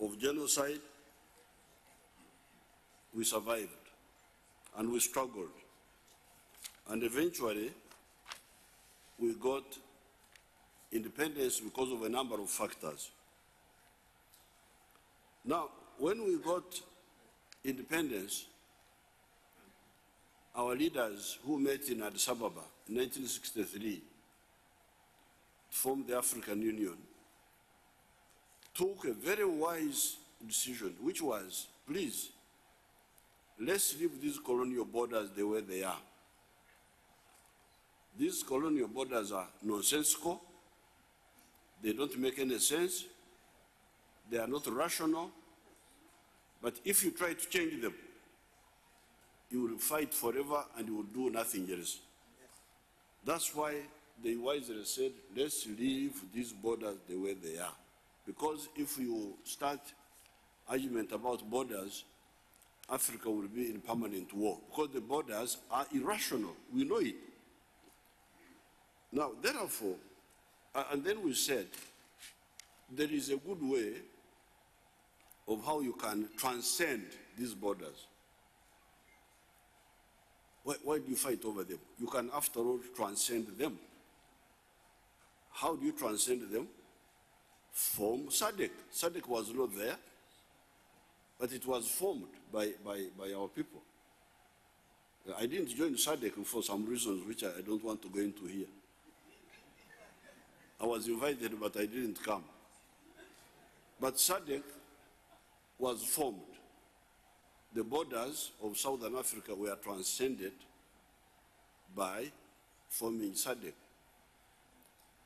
of genocide, we survived and we struggled. And eventually, we got independence because of a number of factors. Now, when we got independence, our leaders who met in Addis Ababa in 1963 formed the African Union, took a very wise decision, which was, please, let's leave these colonial borders the way they are. These colonial borders are nonsensical. They don't make any sense. They are not rational. But if you try to change them, you will fight forever and you will do nothing else. That's why they wisely said, let's leave these borders the way they are. Because if you start argument about borders, Africa will be in permanent war. Because the borders are irrational. We know it. Now, therefore, and then we said, there is a good way of how you can transcend these borders. Why do you fight over them? You can, after all, transcend them. How do you transcend them? Form SADC. SADC was not there, but it was formed by our people. I didn't join SADC for some reasons which I don't want to go into here. I was invited, but I didn't come. But SADC was formed. The borders of Southern Africa were transcended by forming SADC.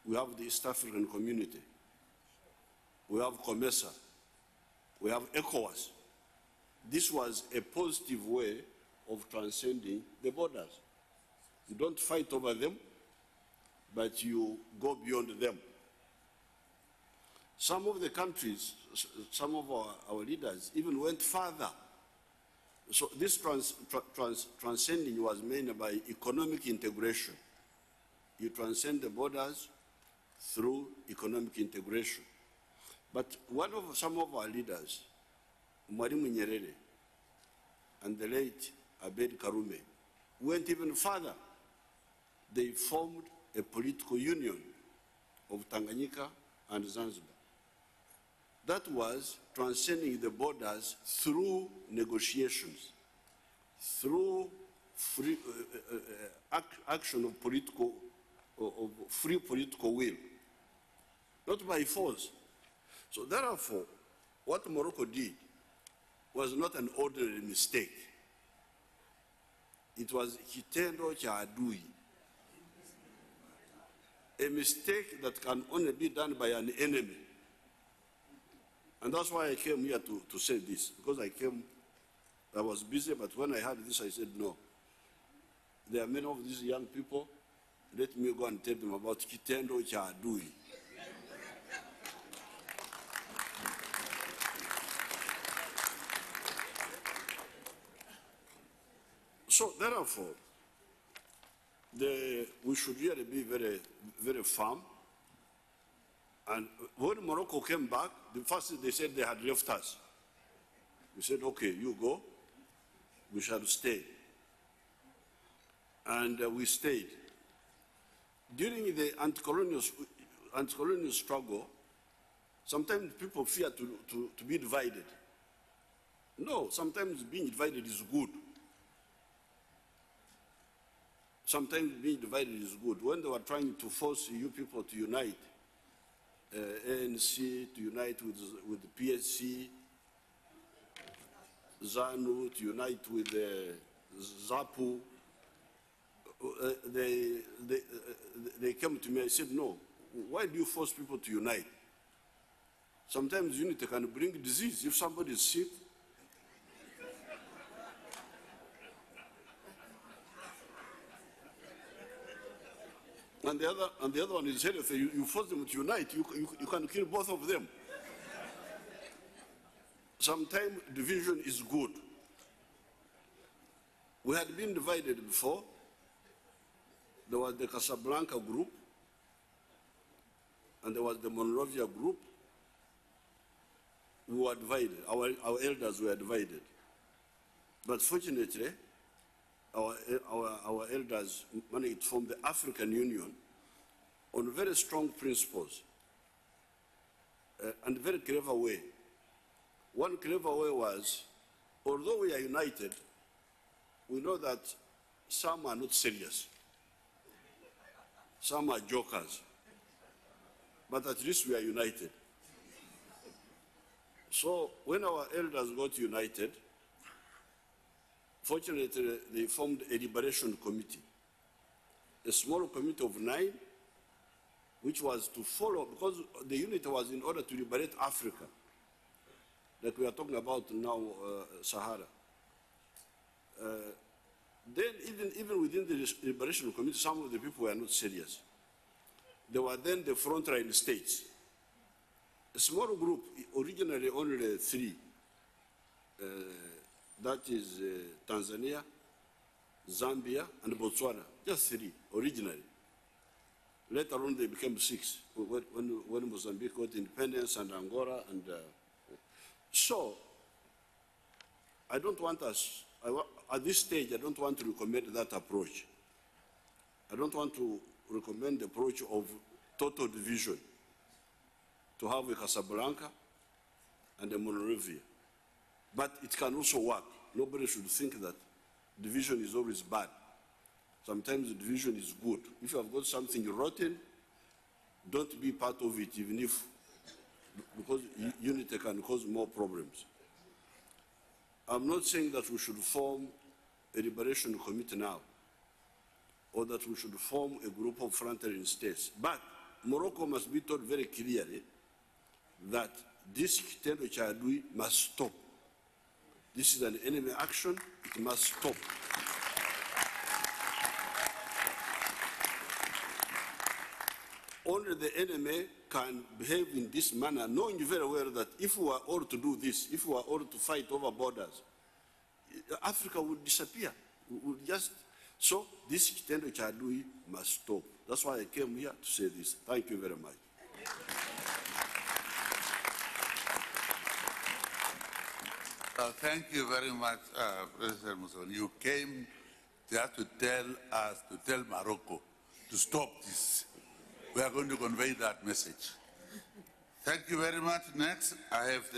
We have the East African Community. We have COMESA. We have ECOWAS. This was a positive way of transcending the borders. You don't fight over them, but you go beyond them. Some of the countries, some of our leaders even went further. So this transcending was made by economic integration. You transcend the borders through economic integration. But some of our leaders, Mwalimu Nyerere and the late Abed Karume, went even further. They formed a political union of Tanganyika and Zanzibar. That was transcending the borders through negotiations, through free, action of free political will, not by force. So therefore, what Morocco did was not an ordinary mistake. It was kitendo cha adui. A mistake that can only be done by an enemy. And that's why I came here to say this, because I was busy, but when I heard this, I said, no. There are many of these young people, let me go and tell them about kitendo cha adui. So therefore, we should really be very, very firm. And when Morocco came back, the first they said they had left us. We said, okay, you go, we shall stay. And we stayed. During the anti-colonial struggle, sometimes people fear to be divided. No, sometimes being divided is good. Sometimes being divided is good. When they were trying to force you people to unite, ANC to unite with the PSC, ZANU to unite with Swapo, they came to me and said, no, why do you force people to unite? Sometimes unity can bring disease. If somebody is sick, and the other one is healthy, you force them to unite, you can kill both of them. Sometimes division is good. We had been divided before. There was the Casablanca group, and there was the Monrovia group. we were divided. Our elders were divided. But fortunately, our elders managed to form the African Union on very strong principles and a very clever way. One clever way was, although we are united, we know that some are not serious. Some are jokers. But at least we are united. So when our elders got united, fortunately, they formed a liberation committee, a small committee of 9, which was to follow, because the unity was in order to liberate Africa, that we are talking about now, Sahara. Then even within the liberation committee, some of the people were not serious. They were then the frontline states. A small group, originally only 3, that is Tanzania, Zambia, and Botswana, just 3 originally. Later on they became 6 when Mozambique got independence and Angola. And so I don't want us, at this stage, I don't want to recommend that approach. I don't want to recommend the approach of total division, to have a Casablanca and a Monrovia. But it can also work. Nobody should think that division is always bad. Sometimes the division is good. If you have got something rotten, don't be part of it, even if, because unity can cause more problems. I'm not saying that we should form a liberation committee now, or that we should form a group of frontline states. But Morocco must be told very clearly that this Kitendo Chadui must stop. This is an enemy action, it must stop. Only the enemy can behave in this manner, knowing very well that if we are all to do this, if we are all to fight over borders, Africa will disappear. We will just, so this Kitendo Chadui must stop. That's why I came here to say this. Thank you very much. Thank you very much, President Musoni. You came there to tell us, to tell Morocco to stop this. We are going to convey that message. Thank you very much. Next, I have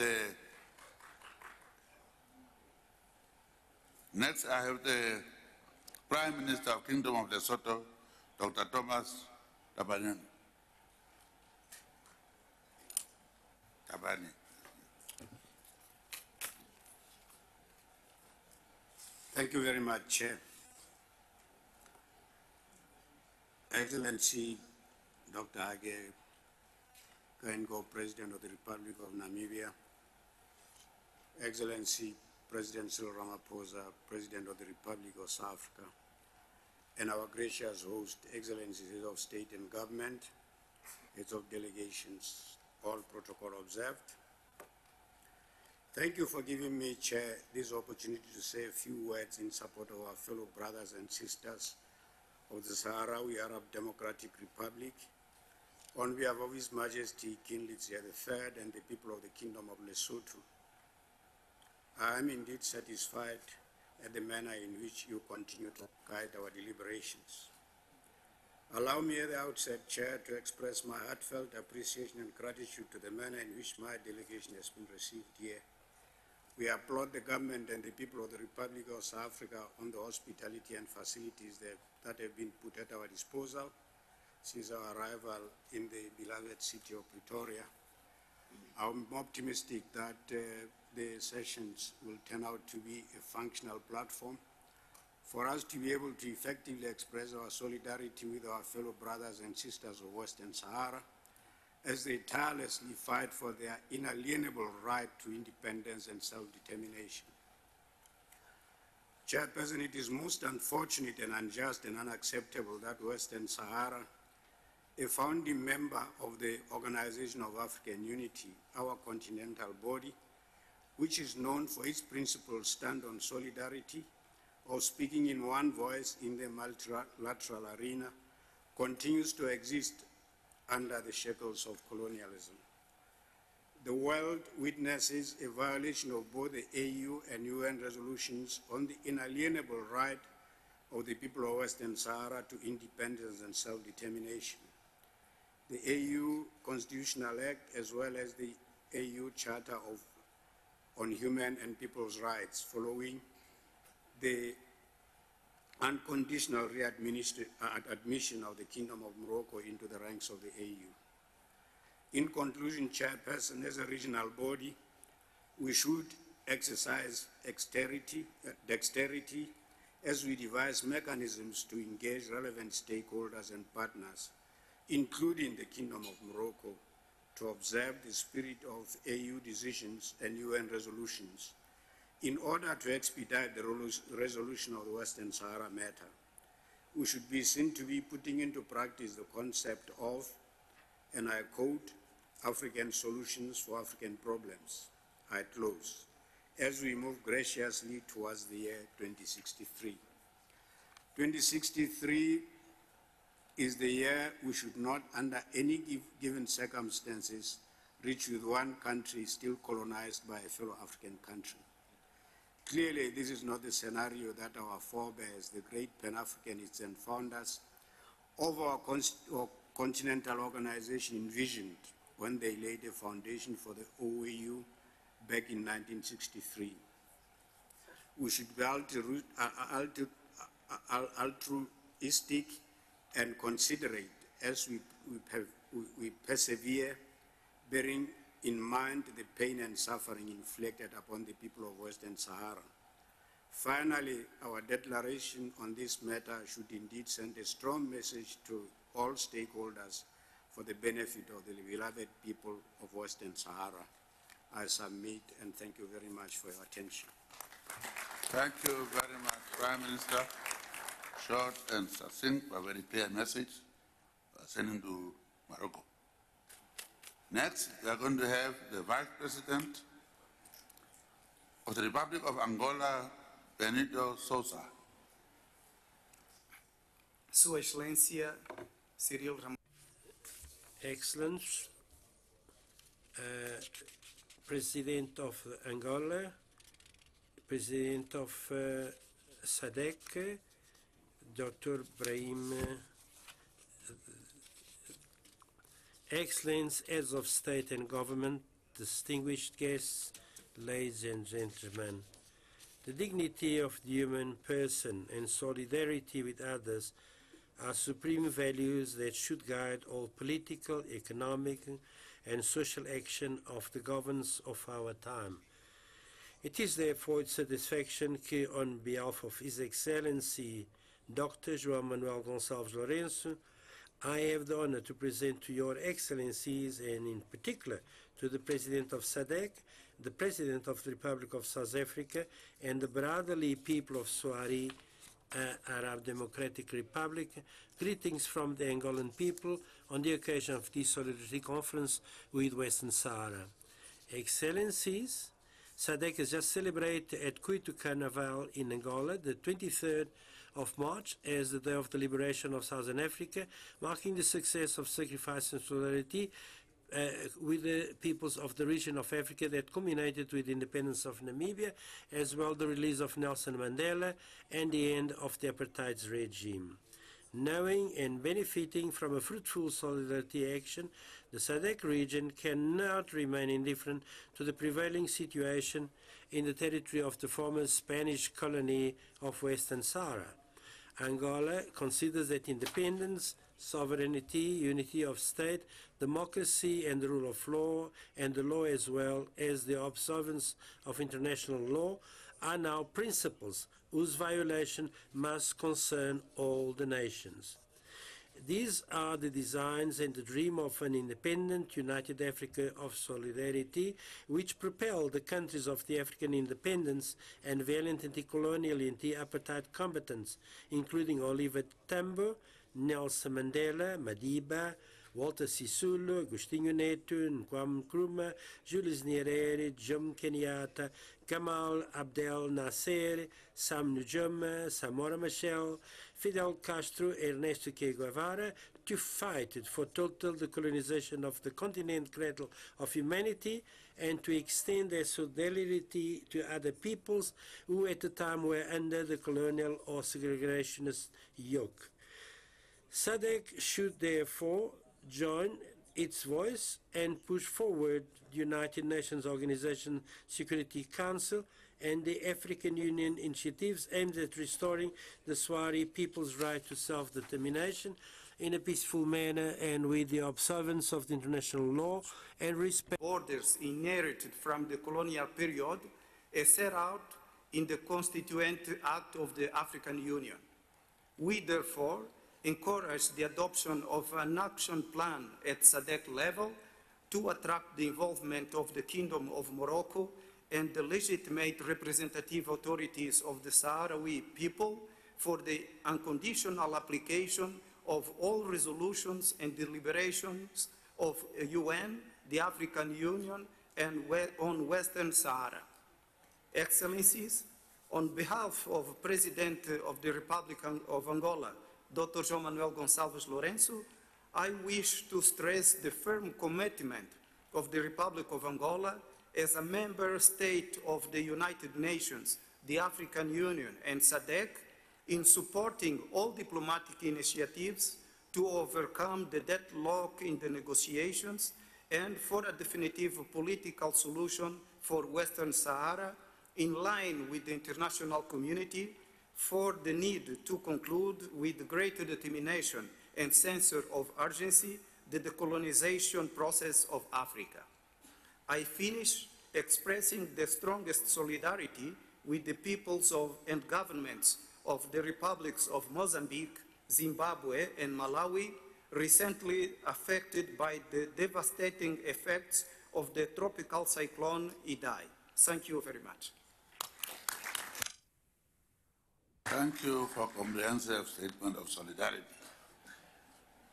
the Prime Minister of Kingdom of Lesotho, Dr. Thomas Tabane. Thank you very much, Chair. Excellency Dr. Hage Geingob, President of the Republic of Namibia, Excellency President Cyril Ramaphosa, President of the Republic of South Africa, and our gracious host, Excellencies, Heads of State and Government, Heads of Delegations, all protocol observed. Thank you for giving me, Chair, this opportunity to say a few words in support of our fellow brothers and sisters of the Sahrawi Arab Democratic Republic, on behalf of His Majesty King Letsie III and the people of the Kingdom of Lesotho. I am indeed satisfied at the manner in which you continue to guide our deliberations. Allow me at the outset, Chair, to express my heartfelt appreciation and gratitude to the manner in which my delegation has been received here. We applaud the government and the people of the Republic of South Africa on the hospitality and facilities that have been put at our disposal since our arrival in the beloved city of Pretoria. I'm optimistic that the sessions will turn out to be a functional platform for us to be able to effectively express our solidarity with our fellow brothers and sisters of Western Sahara as they tirelessly fight for their inalienable right to independence and self-determination. Chairperson, it is most unfortunate and unjust and unacceptable that Western Sahara, a founding member of the Organization of African Unity, our continental body, which is known for its principles stand on solidarity or speaking in one voice in the multilateral arena, continues to exist under the shackles of colonialism. The world witnesses a violation of both the AU and UN resolutions on the inalienable right of the people of Western Sahara to independence and self-determination. The AU Constitutional Act, as well as the AU Charter on Human and People's Rights, following the unconditional admission of the Kingdom of Morocco into the ranks of the AU. In conclusion, Chairperson, as a regional body, we should exercise dexterity as we devise mechanisms to engage relevant stakeholders and partners, including the Kingdom of Morocco, to observe the spirit of AU decisions and UN resolutions in order to expedite the resolution of the Western Sahara matter. We should be seen to be putting into practice the concept of, and I quote, African solutions for African problems, I close, as we move graciously towards the year 2063. 2063 is the year we should not, under any given circumstances, reach with one country still colonized by a fellow African country. Clearly, this is not the scenario that our forebears, the great Pan-Africanists and founders of our continental organization, envisioned when they laid a foundation for the OAU back in 1963. We should be altruistic and considerate as we persevere, bearing in mind the pain and suffering inflicted upon the people of Western Sahara. Finally, our declaration on this matter should indeed send a strong message to all stakeholders for the benefit of the beloved people of Western Sahara. I submit and thank you very much for your attention. Thank you very much, Prime Minister. Short and succinct, a very clear message sending to Morocco. Next, we are going to have the Vice President of the Republic of Angola, Benito Sousa. Sua Excelência Cyril Ramon. Excellence, President of Angola, President of SADC, Dr. Brahim, Excellence, Heads of State and Government, distinguished guests, ladies and gentlemen. The dignity of the human person and solidarity with others are supreme values that should guide all political, economic, and social action of the governments of our time. It is therefore with satisfaction that, on behalf of His Excellency Dr. João Manuel Gonçalves Lourenço, I have the honor to present to your Excellencies, and in particular to the President of SADC, the President of the Republic of South Africa, and the brotherly people of Soari, Arab Democratic Republic, greetings from the Angolan people on the occasion of this Solidarity Conference with Western Sahara. Excellencies, SADC has just celebrated at Cuito Carnaval in Angola the 23rd of March as the Day of the Liberation of Southern Africa, marking the success of sacrifice and solidarity with the peoples of the region of Africa that culminated with the independence of Namibia, as well the release of Nelson Mandela and the end of the apartheid regime. Knowing and benefiting from a fruitful solidarity action, the SADC region cannot remain indifferent to the prevailing situation in the territory of the former Spanish colony of Western Sahara. Angola considers that independence, sovereignty, unity of state, democracy and the rule of law, and the law as well as the observance of international law, are now principles whose violation must concern all the nations. These are the designs and the dream of an independent, united Africa of solidarity, which propelled the countries of the African independence and valiant anti-colonial and anti-apartheid combatants, including Oliver Tambo, Nelson Mandela, Madiba, Walter Sisulu, Agostinho Neto, Kwame Nkrumah, Julius Nyerere, Jomo Kenyatta, Gamal Abdel Nasser, Sam Nujoma, Samora Machel, Fidel Castro, Ernesto Che Guevara, to fight for total decolonization of the continent cradle of humanity and to extend their solidarity to other peoples who at the time were under the colonial or segregationist yoke. SADC should therefore join its voice and push forward the United Nations Organization Security Council and the African Union initiatives aimed at restoring the Swahili people's right to self-determination in a peaceful manner and with the observance of the international law and respect borders inherited from the colonial period as set out in the Constituent Act of the African Union. We therefore encourage the adoption of an action plan at SADC level to attract the involvement of the Kingdom of Morocco and the legitimate representative authorities of the Sahrawi people for the unconditional application of all resolutions and deliberations of UN, the African Union, and on Western Sahara. Excellencies, on behalf of President of the Republic of Angola, Dr. João Manuel Gonçalves Lourenço, I wish to stress the firm commitment of the Republic of Angola as a member state of the United Nations, the African Union, and SADC in supporting all diplomatic initiatives to overcome the deadlock in the negotiations and for a definitive political solution for Western Sahara in line with the international community for the need to conclude with greater determination and sense of urgency the decolonization process of Africa. I finish expressing the strongest solidarity with the peoples and governments of the republics of Mozambique, Zimbabwe, and Malawi, recently affected by the devastating effects of the tropical cyclone Idai. Thank you very much. Thank you for a comprehensive statement of solidarity.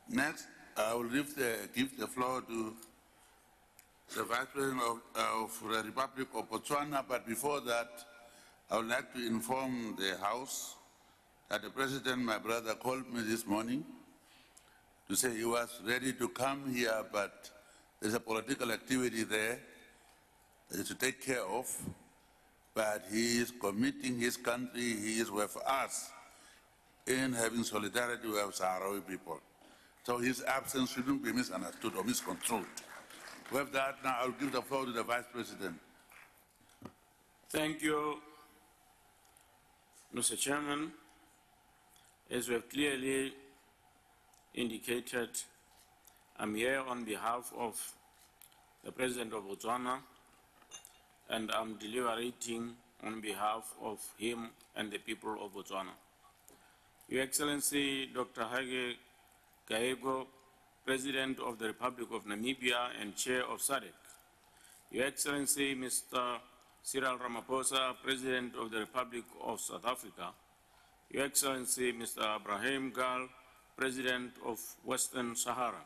Next, I will give the floor to the Vice President of the Republic of Botswana, but before that, I would like to inform the House that the President, my brother, called me this morning to say he was ready to come here, but there's a political activity there that is to take care of, but he is committing his country, he is with us in having solidarity with Sahrawi people. So his absence shouldn't be misunderstood or misconstrued. With that, now I'll give the floor to the Vice President. Thank you, Mr. Chairman. As we have clearly indicated, I'm here on behalf of the President of Botswana, and I'm deliberating on behalf of him and the people of Botswana. Your Excellency, Dr. Hage Geingob, President of the Republic of Namibia and Chair of SADC. Your Excellency, Mr. Cyril Ramaphosa, President of the Republic of South Africa. Your Excellency, Mr. Brahim Gal, President of Western Sahara.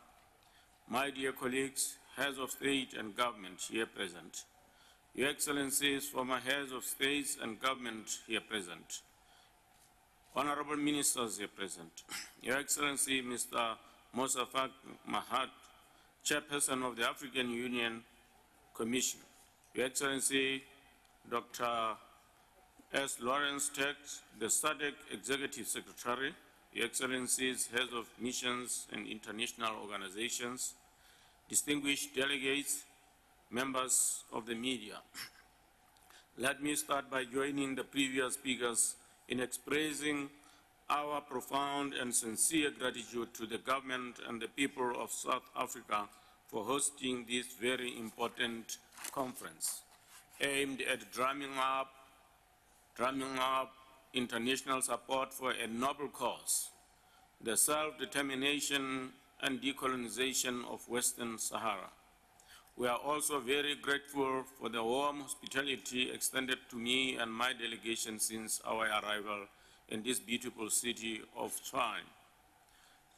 My dear colleagues, heads of state and government here present. Your Excellencies, former heads of states and government here present. Honorable ministers here present. Your Excellency, Mr. Moussa Faki Mahamat, Chairperson of the African Union Commission. Your Excellency, Dr. S. Lawrence Tex, the SADC Executive Secretary. Your Excellencies, heads of missions and international organizations, distinguished delegates, members of the media. Let me start by joining the previous speakers in expressing our profound and sincere gratitude to the government and the people of South Africa for hosting this very important conference aimed at drumming up international support for a noble cause, the self-determination and decolonization of Western Sahara. We are also very grateful for the warm hospitality extended to me and my delegation since our arrival in this beautiful city of Tshwane.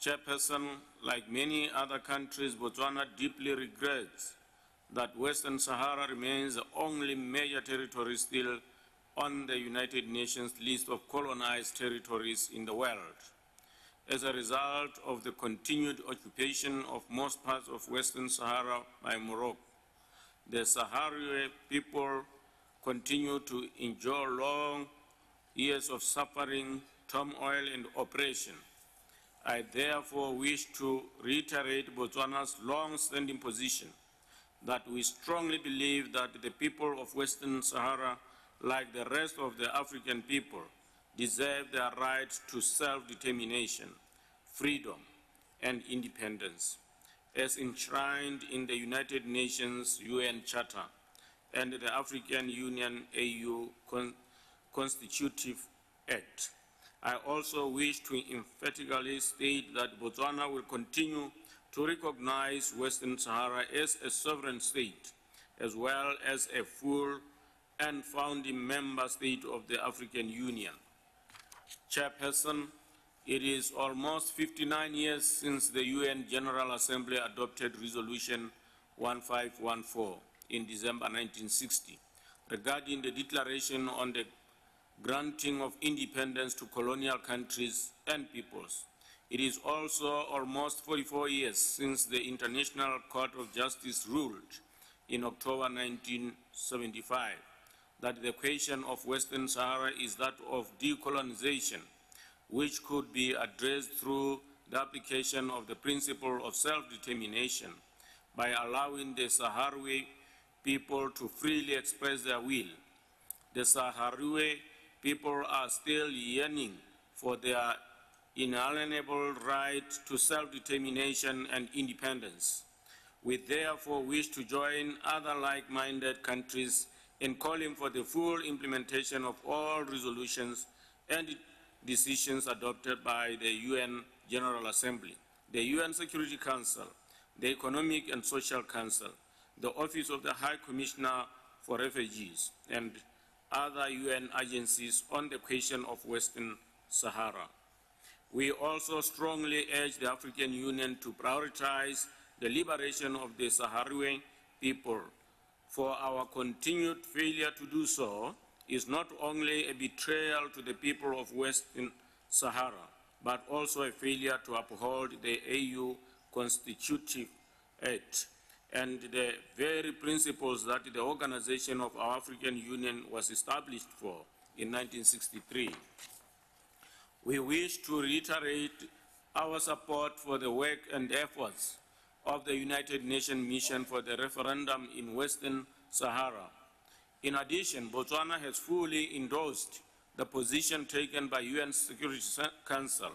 Chairperson, like many other countries, Botswana deeply regrets that Western Sahara remains the only major territory still on the United Nations list of colonized territories in the world. as a result of the continued occupation of most parts of Western Sahara by Morocco. The Sahrawi people continue to endure long years of suffering, turmoil, and oppression. I therefore wish to reiterate Botswana's long-standing position that we strongly believe that the people of Western Sahara, like the rest of the African people, deserve their right to self-determination, freedom, and independence, as enshrined in the United Nations UN Charter and the African Union AU Constitutive Act. I also wish to emphatically state that Botswana will continue to recognize Western Sahara as a sovereign state, as well as a full and founding member state of the African Union. Chairperson, it is almost 59 years since the UN General Assembly adopted Resolution 1514 in December 1960 regarding the declaration on the granting of independence to colonial countries and peoples. It is also almost 44 years since the International Court of Justice ruled in October 1975 that the question of Western Sahara is that of decolonization, which could be addressed through the application of the principle of self-determination by allowing the Sahrawi people to freely express their will. The Sahrawi people are still yearning for their inalienable right to self-determination and independence. We therefore wish to join other like-minded countries in calling for the full implementation of all resolutions and decisions adopted by the UN General Assembly, the UN Security Council, the Economic and Social Council, the Office of the High Commissioner for Refugees, and other UN agencies on the question of Western Sahara. We also strongly urge the African Union to prioritize the liberation of the Sahrawi people, for our continued failure to do so is not only a betrayal to the people of Western Sahara, but also a failure to uphold the AU Constitutive Act and the very principles that the organization of our African Union was established for in 1963. We wish to reiterate our support for the work and efforts of the United Nations Mission for the Referendum in Western Sahara. In addition, Botswana has fully endorsed the position taken by UN Security Council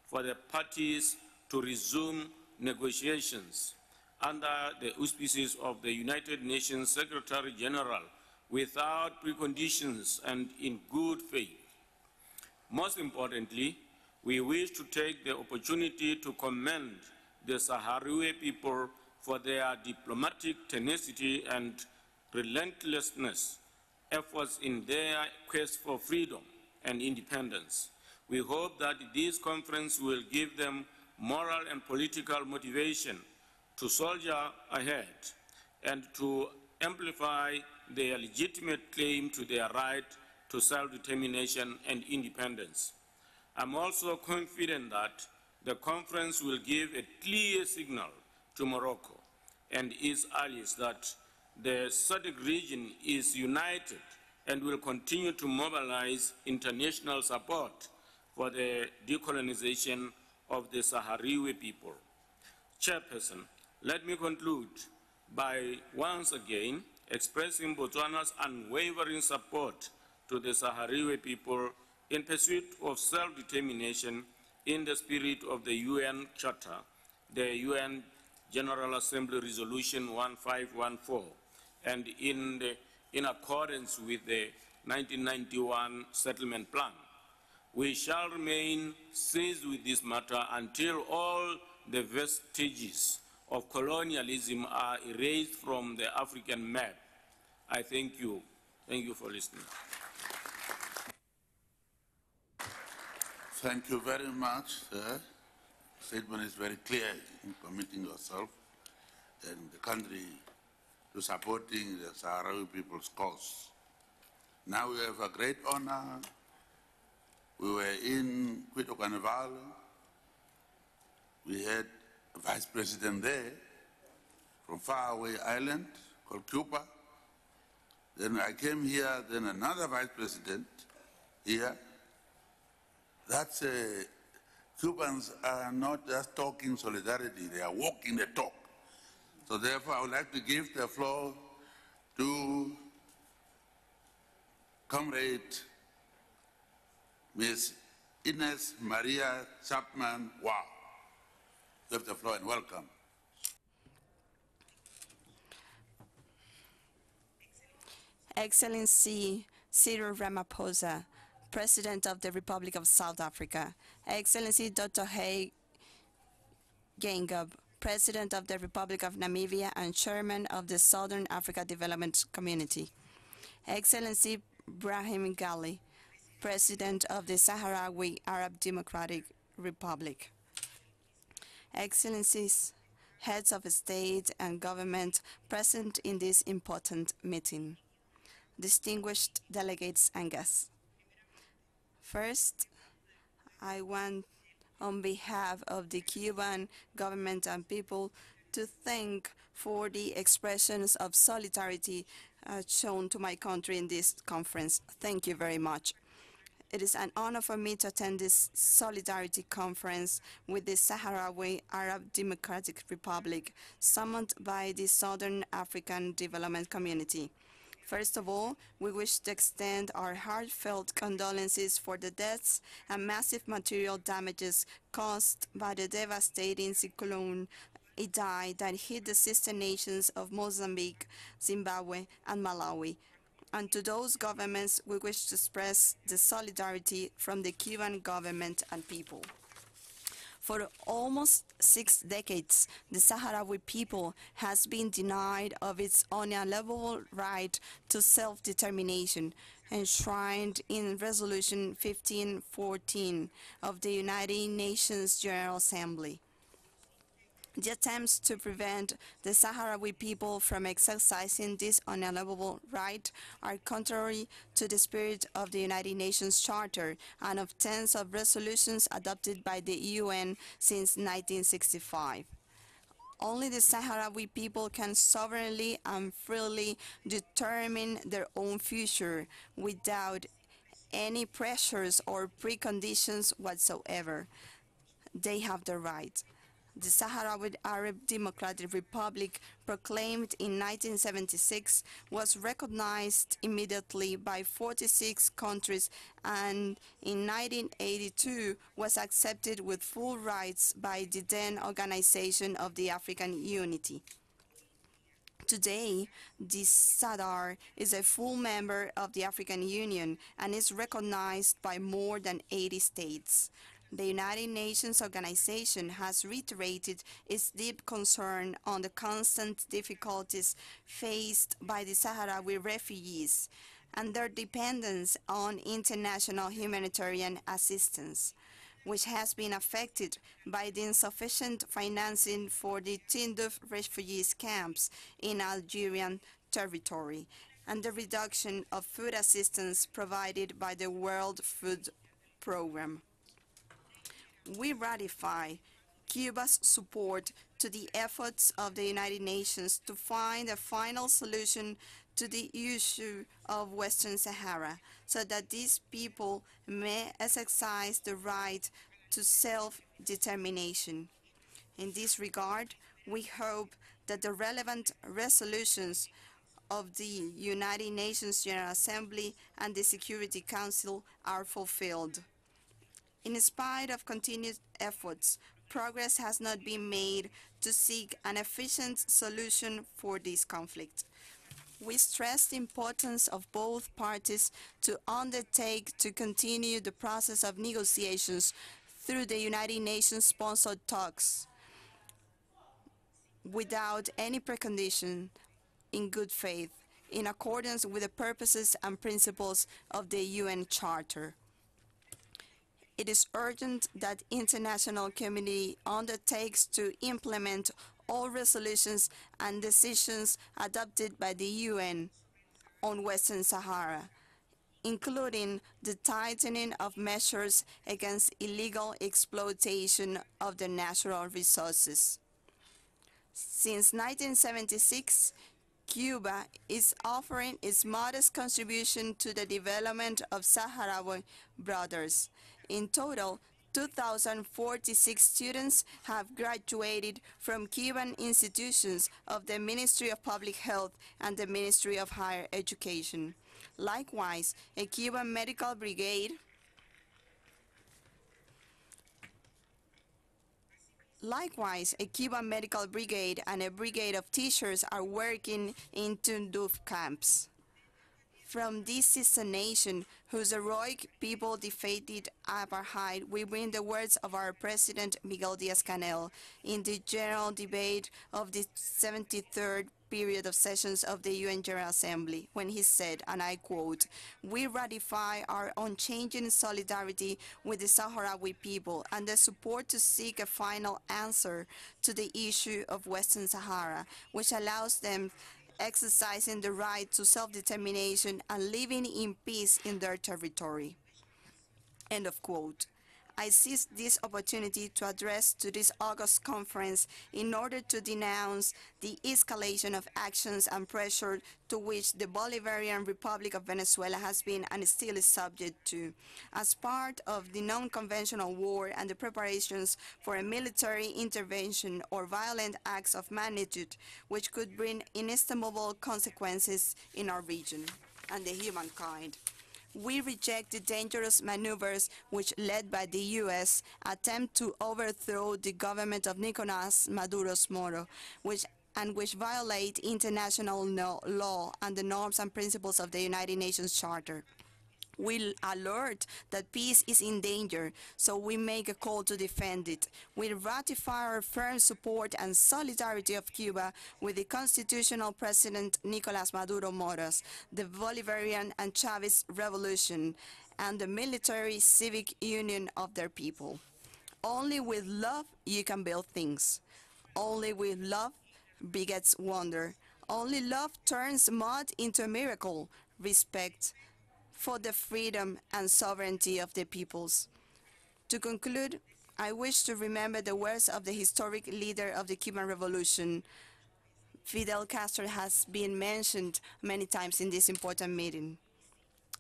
for the parties to resume negotiations under the auspices of the United Nations Secretary General without preconditions and in good faith. Most importantly, we wish to take the opportunity to commend the Sahrawi people for their diplomatic tenacity and relentlessness efforts in their quest for freedom and independence. We hope that this conference will give them moral and political motivation to soldier ahead and to amplify their legitimate claim to their right to self-determination and independence. I'm also confident that the conference will give a clear signal to Morocco and its allies that the SADC region is united and will continue to mobilize international support for the decolonization of the Sahrawi people. Chairperson, let me conclude by once again expressing Botswana's unwavering support to the Sahrawi people in pursuit of self-determination in the spirit of the UN Charter, the UN General Assembly Resolution 1514, and in accordance with the 1991 settlement plan. We shall remain seized with this matter until all the vestiges of colonialism are erased from the African map. I thank you. Thank you for listening. Thank you very much, sir. The statement is very clear in committing yourself and the country to supporting the Sahrawi people's cause. Now we have a great honor. We were in Quito Carnival we had a vice president there from faraway island called Cuba. Then I came here, then another vice president here. That's Cubans are not just talking solidarity, they are walking the talk. So therefore, I would like to give the floor to Comrade Ms. Ines Maria Chapman. Wow. You have the floor and welcome. Excellency Cyril Ramaphosa, President of the Republic of South Africa, Excellency Dr. Hay Geingob, President of the Republic of Namibia and Chairman of the Southern Africa Development Community, Excellency Brahim Ghali, President of the Sahrawi Arab Democratic Republic, Excellencies, Heads of State and Government present in this important meeting, distinguished delegates and guests. First, I want, on behalf of the Cuban government and people, to thank for the expressions of solidarity shown to my country in this conference. Thank you very much. It is an honor for me to attend this solidarity conference with the Sahrawi Arab Democratic Republic, summoned by the Southern African Development Community. First of all, we wish to extend our heartfelt condolences for the deaths and massive material damages caused by the devastating cyclone Idai that hit the sister nations of Mozambique, Zimbabwe, and Malawi. And to those governments, we wish to express the solidarity from the Cuban government and people. For almost 6 decades, the Sahrawi people has been denied of its unalienable right to self-determination, enshrined in Resolution 1514 of the United Nations General Assembly. The attempts to prevent the Sahrawi people from exercising this unalienable right are contrary to the spirit of the United Nations Charter and of tens of resolutions adopted by the UN since 1965. Only the Sahrawi people can sovereignly and freely determine their own future without any pressures or preconditions whatsoever. They have the right. The Sahrawi Arab Democratic Republic, proclaimed in 1976, was recognized immediately by 46 countries and in 1982 was accepted with full rights by the then Organization of the African Unity. Today, the Sadat is a full member of the African Union and is recognized by more than 80 states. The United Nations Organization has reiterated its deep concern on the constant difficulties faced by the Sahrawi refugees and their dependence on international humanitarian assistance, which has been affected by the insufficient financing for the Tindouf refugees camps in Algerian territory and the reduction of food assistance provided by the World Food Programme. We ratify Cuba's support to the efforts of the United Nations to find a final solution to the issue of Western Sahara, so that these people may exercise the right to self-determination. In this regard, we hope that the relevant resolutions of the United Nations General Assembly and the Security Council are fulfilled. In spite of continued efforts, progress has not been made to seek an efficient solution for this conflict. We stress the importance of both parties to undertake to continue the process of negotiations through the United Nations-sponsored talks without any precondition, in good faith, in accordance with the purposes and principles of the UN Charter. It is urgent that the international community undertakes to implement all resolutions and decisions adopted by the UN on Western Sahara, including the tightening of measures against illegal exploitation of the natural resources. Since 1976, Cuba is offering its modest contribution to the development of Saharaui brothers. In total, 2,046 students have graduated from Cuban institutions of the Ministry of Public Health and the Ministry of Higher Education. Likewise, a Cuban medical brigade and a brigade of teachers are working in Zanu-Pf camps. From this sister nation, whose heroic people defeated apartheid, we bring the words of our President Miguel Díaz-Canel in the general debate of the 73rd period of sessions of the UN General Assembly, when he said, and I quote, "We ratify our unchanging solidarity with the Sahrawi people and the support to seek a final answer to the issue of Western Sahara, which allows them exercising the right to self-determination and living in peace in their territory." End of quote. I seize this opportunity to address to this August conference in order to denounce the escalation of actions and pressure to which the Bolivarian Republic of Venezuela has been and still is subject to, as part of the non-conventional war and the preparations for a military intervention or violent acts of magnitude which could bring inestimable consequences in our region and the humankind. We reject the dangerous maneuvers which, led by the U.S., attempt to overthrow the government of Nicolás Maduro's Moro, which violate international law and the norms and principles of the United Nations Charter. We alert that peace is in danger, so we make a call to defend it. We ratify our firm support and solidarity of Cuba with the constitutional president Nicolás Maduro Moros, the Bolivarian and Chavez revolution, and the military civic union of their people. Only with love you can build things. Only with love begets wonder. Only love turns mud into a miracle. Respect for the freedom and sovereignty of the peoples. To conclude, I wish to remember the words of the historic leader of the Cuban Revolution. Fidel Castro has been mentioned many times in this important meeting.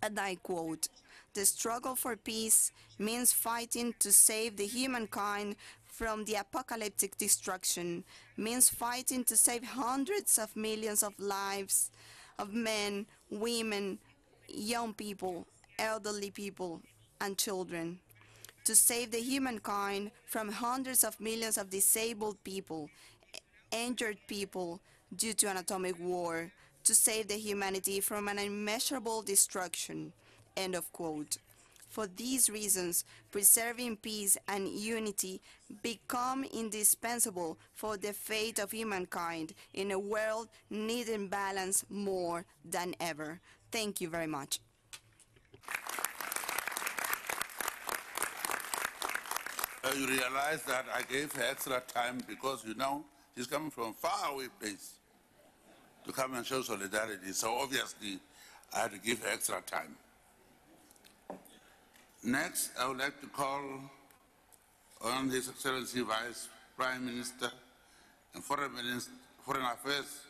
And I quote, "The struggle for peace means fighting to save the humankind from the apocalyptic destruction, means fighting to save hundreds of millions of lives of men, women, young people, elderly people, and children, to save the humankind from hundreds of millions of disabled people, injured people due to an atomic war, to save the humanity from an immeasurable destruction." End of quote. For these reasons, preserving peace and unity become indispensable for the fate of humankind in a world needing balance more than ever. Thank you very much. You realize that I gave her extra time because, you know, she's coming from a faraway place to come and show solidarity. So obviously, I had to give her extra time. Next, I would like to call on His Excellency Vice Prime Minister and Foreign Affairs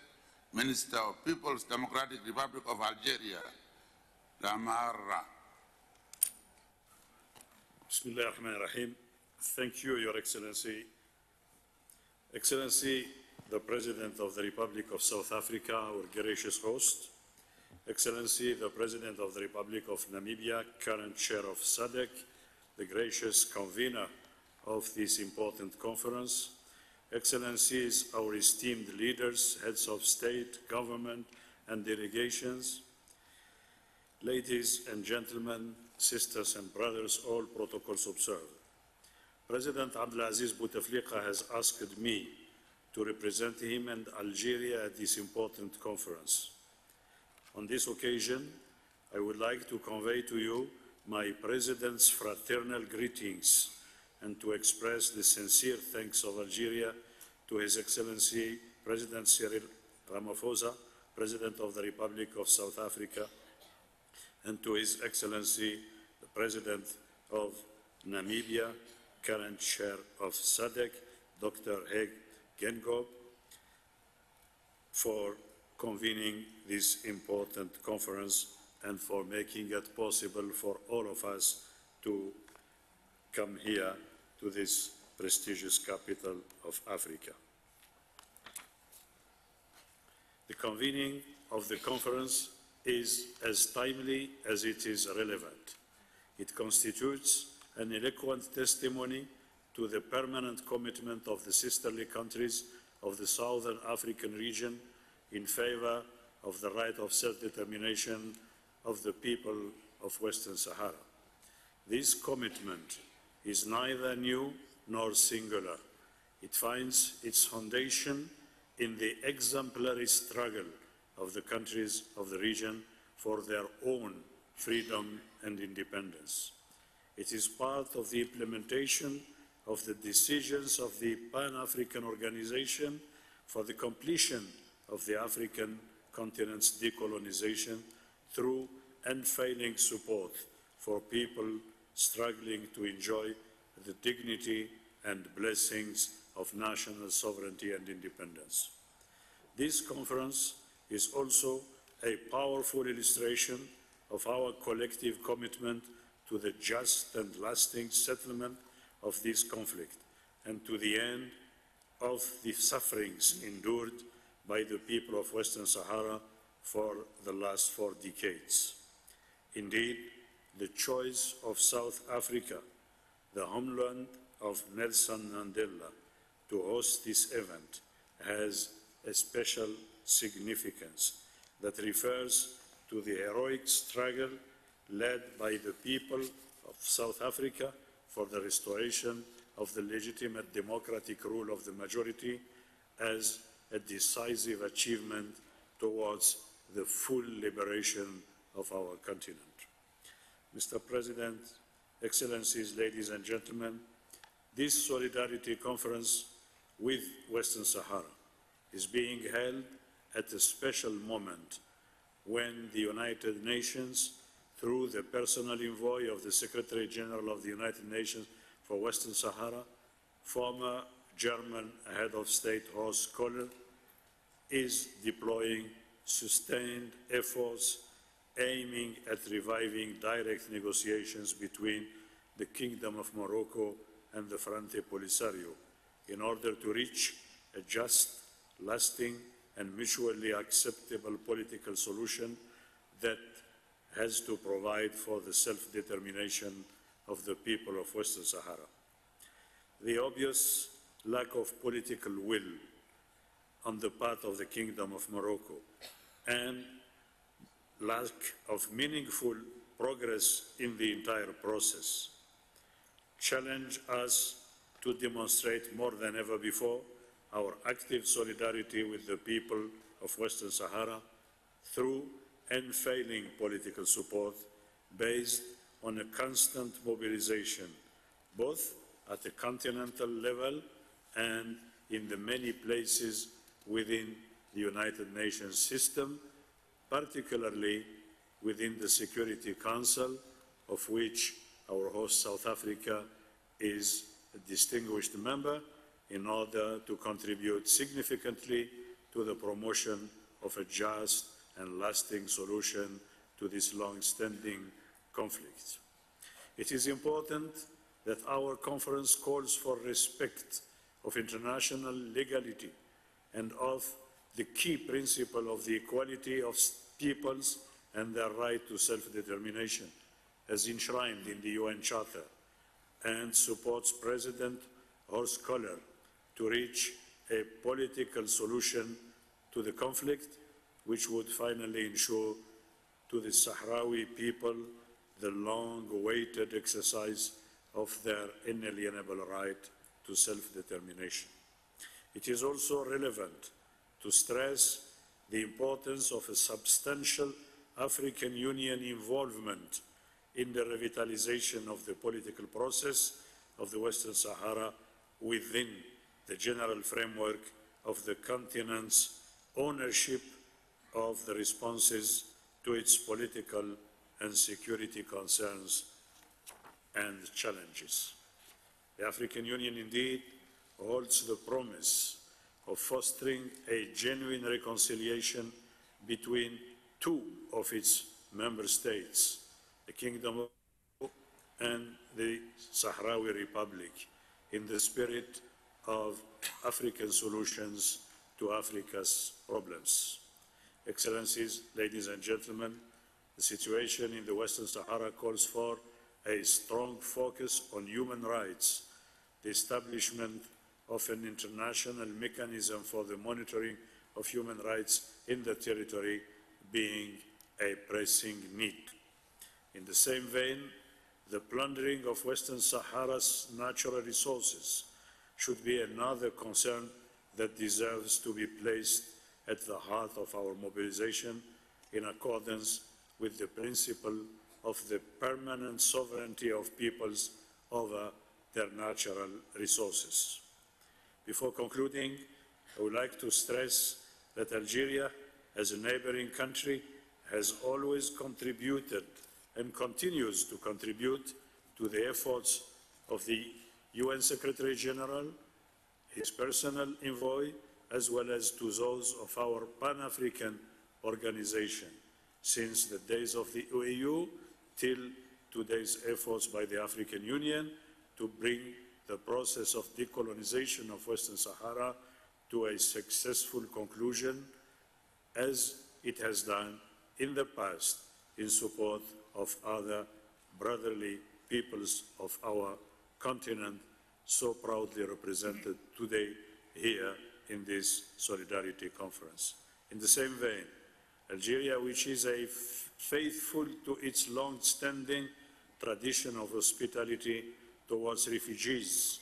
Minister of People's Democratic Republic of Algeria, Samara. Bismillah ar-Rahman ar-Rahim. Thank you, Your Excellency. Excellency, the President of the Republic of South Africa, our gracious host. Excellency, the President of the Republic of Namibia, current Chair of SADC, the gracious convener of this important conference. Excellencies, our esteemed leaders, heads of state, government, and delegations, ladies and gentlemen, sisters and brothers, all protocols observed. President Abdelaziz Bouteflika has asked me to represent him and Algeria at this important conference. On this occasion, I would like to convey to you my President's fraternal greetings and to express the sincere thanks of Algeria to His Excellency President Cyril Ramaphosa, President of the Republic of South Africa, and to His Excellency, the President of Namibia, current Chair of SADC, Dr. Hage Geingob, for convening this important conference and for making it possible for all of us to come here to this prestigious capital of Africa. The convening of the conference is as timely as it is relevant. It constitutes an eloquent testimony to the permanent commitment of the sisterly countries of the Southern African region in favor of the right of self-determination of the people of Western Sahara. This commitment is neither new nor singular. It finds its foundation in the exemplary struggle of the countries of the region for their own freedom and independence. It is part of the implementation of the decisions of the Pan-African Organization for the completion of the African continent's decolonization through unfailing support for people struggling to enjoy the dignity and blessings of national sovereignty and independence. This conference is also a powerful illustration of our collective commitment to the just and lasting settlement of this conflict and to the end of the sufferings endured by the people of Western Sahara for the last 4 decades. Indeed, the choice of South Africa, the homeland of Nelson Mandela, to host this event has a special significance that refers to the heroic struggle led by the people of South Africa for the restoration of the legitimate democratic rule of the majority as a decisive achievement towards the full liberation of our continent. Mr. President, Excellencies, ladies and gentlemen, this Solidarity Conference with Western Sahara is being held at a special moment when the United Nations, through the personal envoy of the Secretary General of the United Nations for Western Sahara, former German head of state Horst Kohler, is deploying sustained efforts aiming at reviving direct negotiations between the Kingdom of Morocco and the Frente Polisario in order to reach a just, lasting, and mutually acceptable political solution that has to provide for the self-determination of the people of Western Sahara. The obvious lack of political will on the part of the Kingdom of Morocco and lack of meaningful progress in the entire process challenge us to demonstrate more than ever before our active solidarity with the people of Western Sahara through unfailing political support based on a constant mobilization, both at the continental level and in the many places within the United Nations system, particularly within the Security Council, of which our host South Africa is a distinguished member, in order to contribute significantly to the promotion of a just and lasting solution to this long-standing conflict. It is important that our conference calls for respect of international legality and of the key principle of the equality of peoples and their right to self-determination, as enshrined in the UN Charter, and supports President Horst Kohler to reach a political solution to the conflict, which would finally ensure to the Sahrawi people the long-awaited exercise of their inalienable right to self-determination. It is also relevant to stress the importance of a substantial African Union involvement in the revitalization of the political process of the Western Sahara within the general framework of the continent's ownership of the responses to its political and security concerns and challenges. The African Union indeed holds the promise of fostering a genuine reconciliation between two of its member states, the Kingdom of Morocco and the Sahrawi Republic, in the spirit of African solutions to Africa's problems. Excellencies, ladies and gentlemen, the situation in the Western Sahara calls for a strong focus on human rights, the establishment of an international mechanism for the monitoring of human rights in the territory being a pressing need. In the same vein, the plundering of Western Sahara's natural resources should be another concern that deserves to be placed at the heart of our mobilization in accordance with the principle of the permanent sovereignty of peoples over their natural resources. Before concluding, I would like to stress that Algeria, as a neighboring country, has always contributed and continues to contribute to the efforts of the UN Secretary General, his personal envoy, as well as to those of our Pan-African organization, since the days of the OAU till today's efforts by the African Union to bring the process of decolonization of Western Sahara to a successful conclusion, as it has done in the past in support of other brotherly peoples of our continent, so proudly represented today here in this Solidarity Conference. In the same vein, Algeria, which is faithful to its long-standing tradition of hospitality towards refugees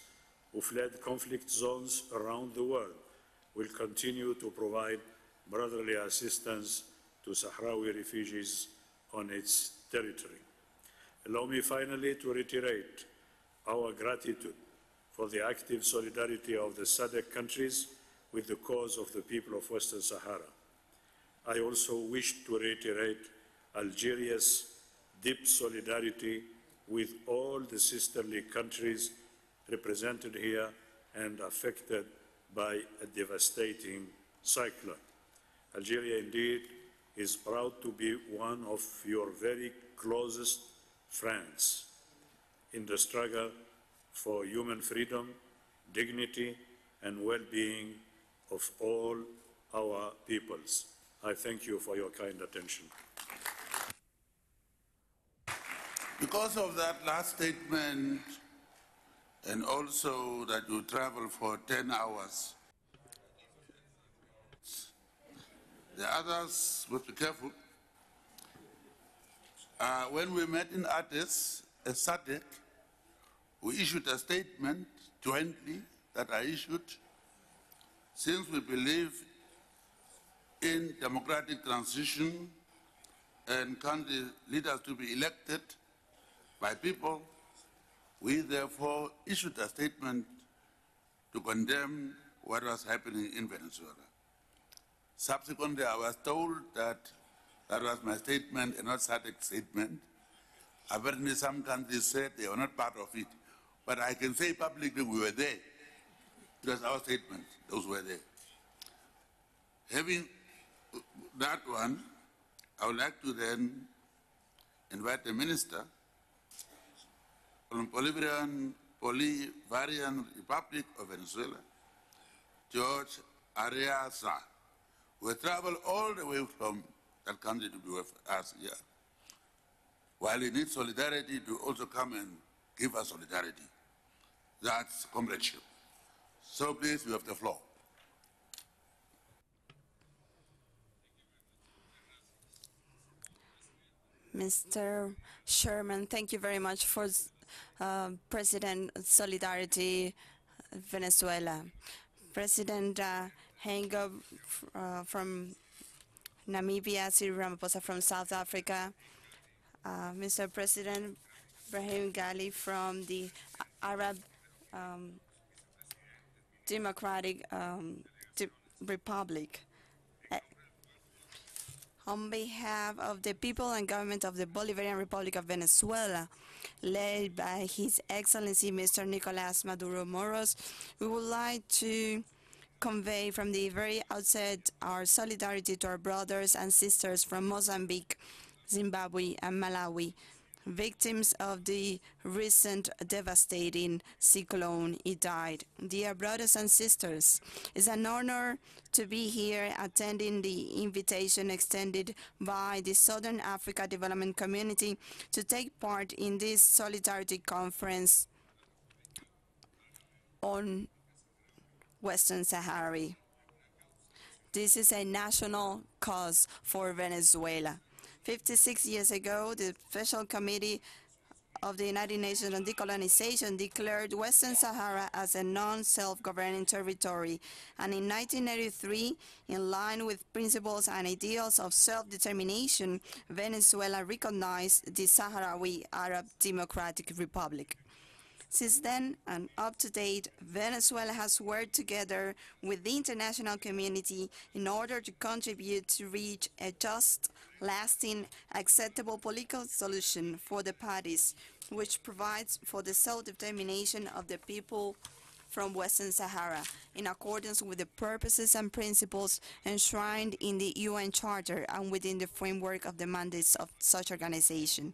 who fled conflict zones around the world, will continue to provide brotherly assistance to Sahrawi refugees on its territory. Allow me finally to reiterate our gratitude for the active solidarity of the SADC countries with the cause of the people of Western Sahara. I also wish to reiterate Algeria's deep solidarity with all the sisterly countries represented here and affected by a devastating cyclone. Algeria indeed is proud to be one of your very closest friends in the struggle for human freedom, dignity, and well-being of all our peoples. I thank you for your kind attention. Because of that last statement, and also that you travel for 10 hours, the others must be careful. When we met in Addis, as SADC, we issued a statement jointly that I issued, since we believe in democratic transition and country leaders to be elected by people, we therefore issued a statement to condemn what was happening in Venezuela. Subsequently, I was told that that was my statement and not SADC's statement. Apparently, some countries said they were not part of it. But I can say publicly we were there. It was our statement, those were there. Having that one, I would like to then invite the Minister from Bolivarian Republic of Venezuela, George Ariasa, who will travel all the way from that country to be with us here. While he needs solidarity, to also come and give us solidarity. That's comradeship. So please, you have the floor. Mr. Sherman, thank you very much for President Solidarity Venezuela. President Hengo from Namibia, Cyril Ramaphosa from South Africa, Mr. President Brahim Ghali from the Arab Democratic Republic, On behalf of the people and government of the Bolivarian Republic of Venezuela, led by His Excellency Mr. Nicolás Maduro Moros, we would like to convey from the very outset our solidarity to our brothers and sisters from Mozambique, Zimbabwe, and Malawi, victims of the recent devastating cyclone Idai. Dear brothers and sisters, it's an honor to be here attending the invitation extended by the Southern Africa Development Community to take part in this Solidarity Conference on Western Sahara. This is a national cause for Venezuela. 56 years ago, the Special Committee of the United Nations on Decolonization declared Western Sahara as a non-self-governing territory, and in 1983, in line with principles and ideals of self-determination, Venezuela recognized the Sahrawi Arab Democratic Republic. Since then, and up to date, Venezuela has worked together with the international community in order to contribute to reach a just, lasting, acceptable political solution for the parties, which provides for the self-determination of the people from Western Sahara, in accordance with the purposes and principles enshrined in the UN Charter and within the framework of the mandates of such organization.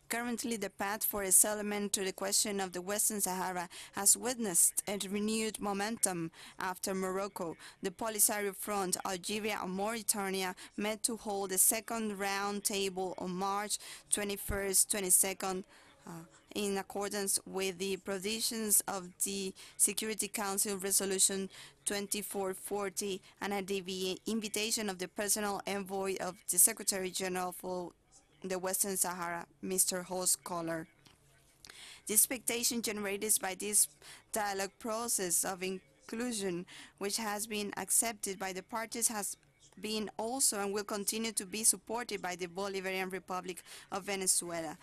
Currently, the path for a settlement to the question of the Western Sahara has witnessed a renewed momentum after Morocco, the Polisario Front, Algeria, and Mauritania met to hold a second round table on March 21st, 22nd, in accordance with the provisions of the Security Council Resolution 2440 and at the invitation of the personal envoy of the Secretary General for the Western Sahara, Mr. Host Kohler. The expectation generated by this dialogue process of inclusion, which has been accepted by the parties, has been also and will continue to be supported by the Bolivarian Republic of Venezuela.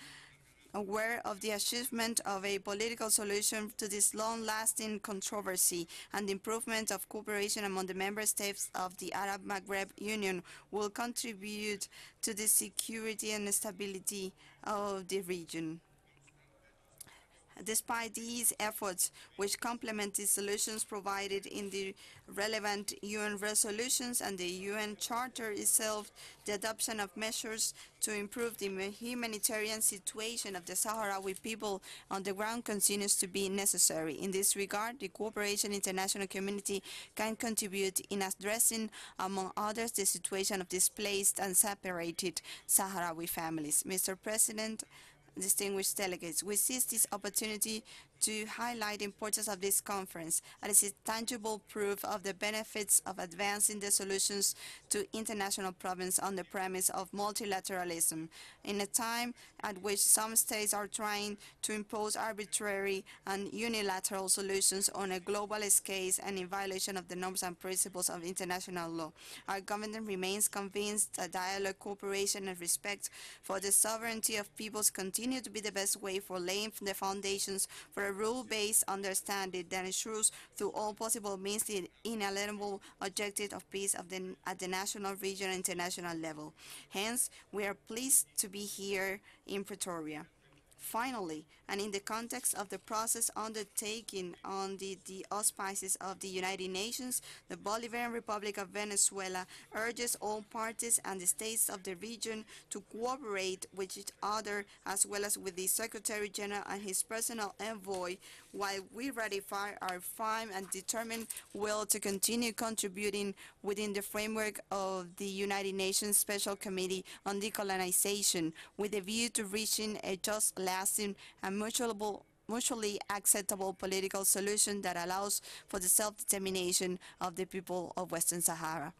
Aware of the achievement of a political solution to this long-lasting controversy and the improvement of cooperation among the member states of the Arab Maghreb Union will contribute to the security and stability of the region. Despite these efforts, which complement the solutions provided in the relevant UN resolutions and the UN Charter itself, the adoption of measures to improve the humanitarian situation of the Sahrawi people on the ground continues to be necessary. In this regard, the cooperation international community can contribute in addressing, among others, the situation of displaced and separated Sahrawi families. Mr. President, distinguished delegates, we seize this opportunity to highlight the importance of this conference as a tangible proof of the benefits of advancing the solutions to international problems on the premise of multilateralism. In a time at which some states are trying to impose arbitrary and unilateral solutions on a global scale and in violation of the norms and principles of international law, our government remains convinced that dialogue, cooperation, and respect for the sovereignty of peoples continue to be the best way for laying the foundations for a rule-based understanding that ensures through all possible means the inalienable objective of peace at the national, regional, and international level. Hence, we are pleased to be here in Pretoria. Finally, and in the context of the process undertaken under the auspices of the United Nations, the Bolivarian Republic of Venezuela urges all parties and the states of the region to cooperate with each other as well as with the Secretary General and his personal envoy, while we ratify our firm and determined will to continue contributing within the framework of the United Nations Special Committee on Decolonization with a view to reaching a just, lasting, and mutually acceptable political solution that allows for the self-determination of the people of Western Sahara.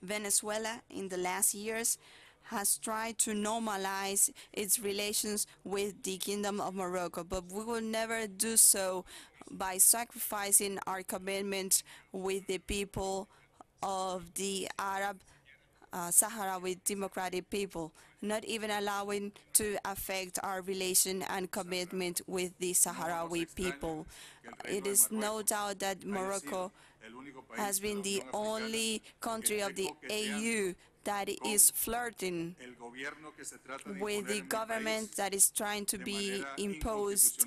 Venezuela, in the last years, has tried to normalize its relations with the Kingdom of Morocco, but we will never do so by sacrificing our commitment with the people of the Arab Sahrawi democratic people, not even allowing to affect our relation and commitment with the Sahrawi people. It is no doubt that Morocco has been the only country of the AU that is flirting with the government that is trying to be imposed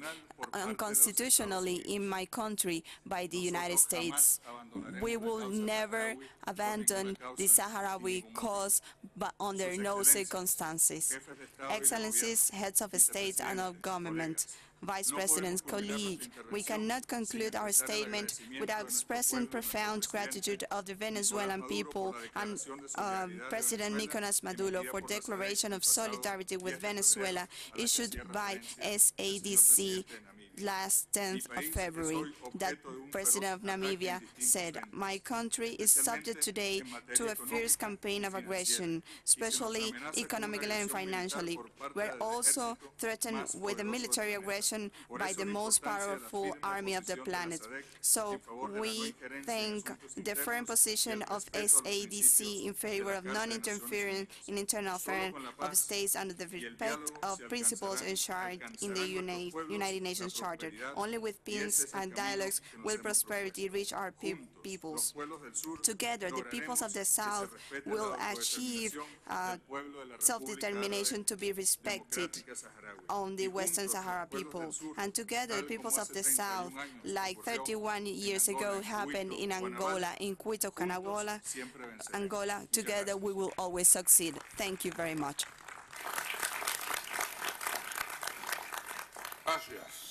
unconstitutionally in my country by the United States. We will never abandon the Sahrawi cause, but under no circumstances. Excellencies, heads of state and of government, Vice Presidents, colleagues, we cannot conclude our statement without expressing profound gratitude of the Venezuelan people and President Nicolas Maduro for declaration of solidarity with Venezuela issued by SADC last 10th of February. That President of Namibia said, "My country is subject today to a fierce campaign of aggression, especially economically and financially. We're also threatened with a military aggression by the most powerful army of the planet." So we thank the firm position of SADC in favor of non-interference in internal affairs of states and the respect of principles enshrined in the United Nations Charter. Only with peace and dialogues will prosperity reach our peoples. Together, the peoples of the South will achieve self-determination to be respected on the Western Sahara people. And together, the peoples of the South, like 31 years ago happened in Angola, in Quito, Angola, together we will always succeed. Thank you very much. Gracias.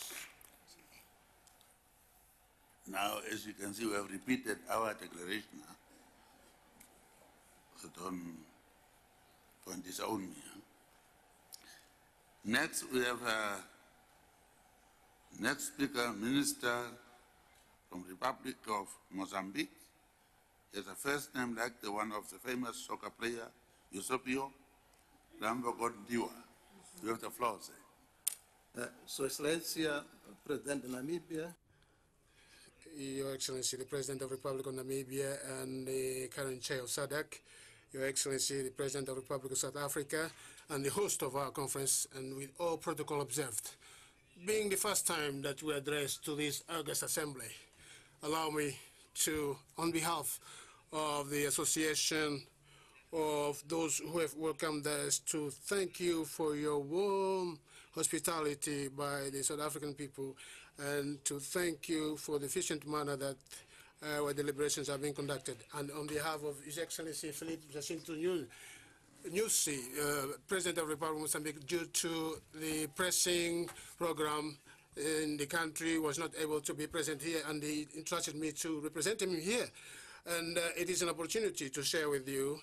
Now, as you can see, we have repeated our declaration. So don't disown me. Next, we have next speaker, Minister from the Republic of Mozambique. He has a first name like the one of the famous soccer player, Eusebio Lambogondiwa. You have the floor, sir. Sua Excelência, Presidente de Namíbia, Your Excellency, the President of the Republic of Namibia and the current chair of SADC, Your Excellency, the President of the Republic of South Africa, and the host of our conference, and with all protocol observed. Being the first time that we address to this August Assembly, allow me to, on behalf of the Association of those who have welcomed us, to thank you for your warm hospitality by the South African people, and to thank you for the efficient manner that our deliberations are being conducted. And on behalf of His Excellency Philippe Jacinto Nyusi, President of the Republic of Mozambique, due to the pressing program in the country, was not able to be present here, and he entrusted me to represent him here. And it is an opportunity to share with you,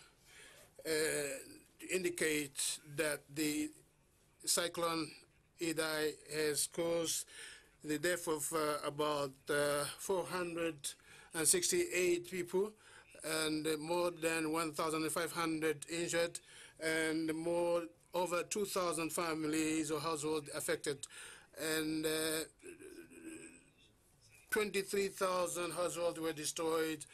indicate that the cyclone Idai has caused the death of about 468 people, and more than 1,500 injured, and over 2,000 families or households affected, and 23,000 households were destroyed,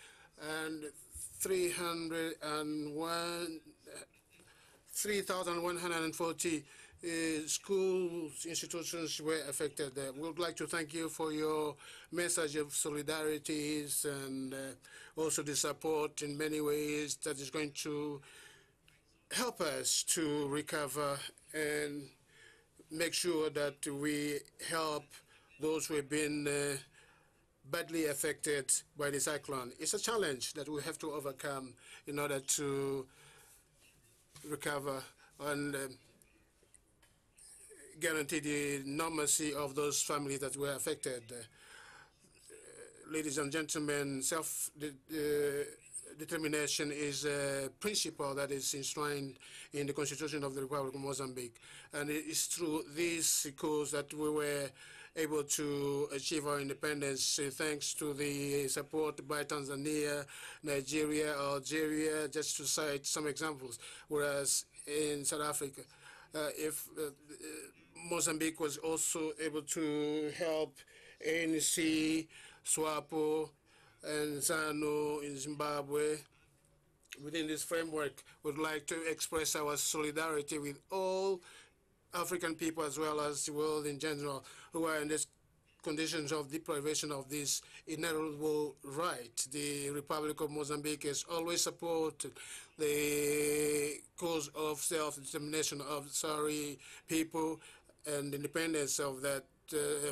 and 3,140 schools, institutions were affected. We would like to thank you for your message of solidarity and also the support in many ways that is going to help us to recover and make sure that we help those who have been badly affected by the cyclone. It's a challenge that we have to overcome in order to recover and guarantee the normalcy of those families that were affected. Ladies and gentlemen, self-determination is a principle that is enshrined in the Constitution of the Republic of Mozambique. And it is through this cause that we were able to achieve our independence, thanks to the support by Tanzania, Nigeria, Algeria, just to cite some examples. Whereas in South Africa, Mozambique was also able to help ANC, Swapo, and Zanu in Zimbabwe. Within this framework, we would like to express our solidarity with all African people as well as the world in general who are in this conditions of deprivation of this inalienable right. The Republic of Mozambique has always supported the cause of self-determination of the Sahrawi people and independence of that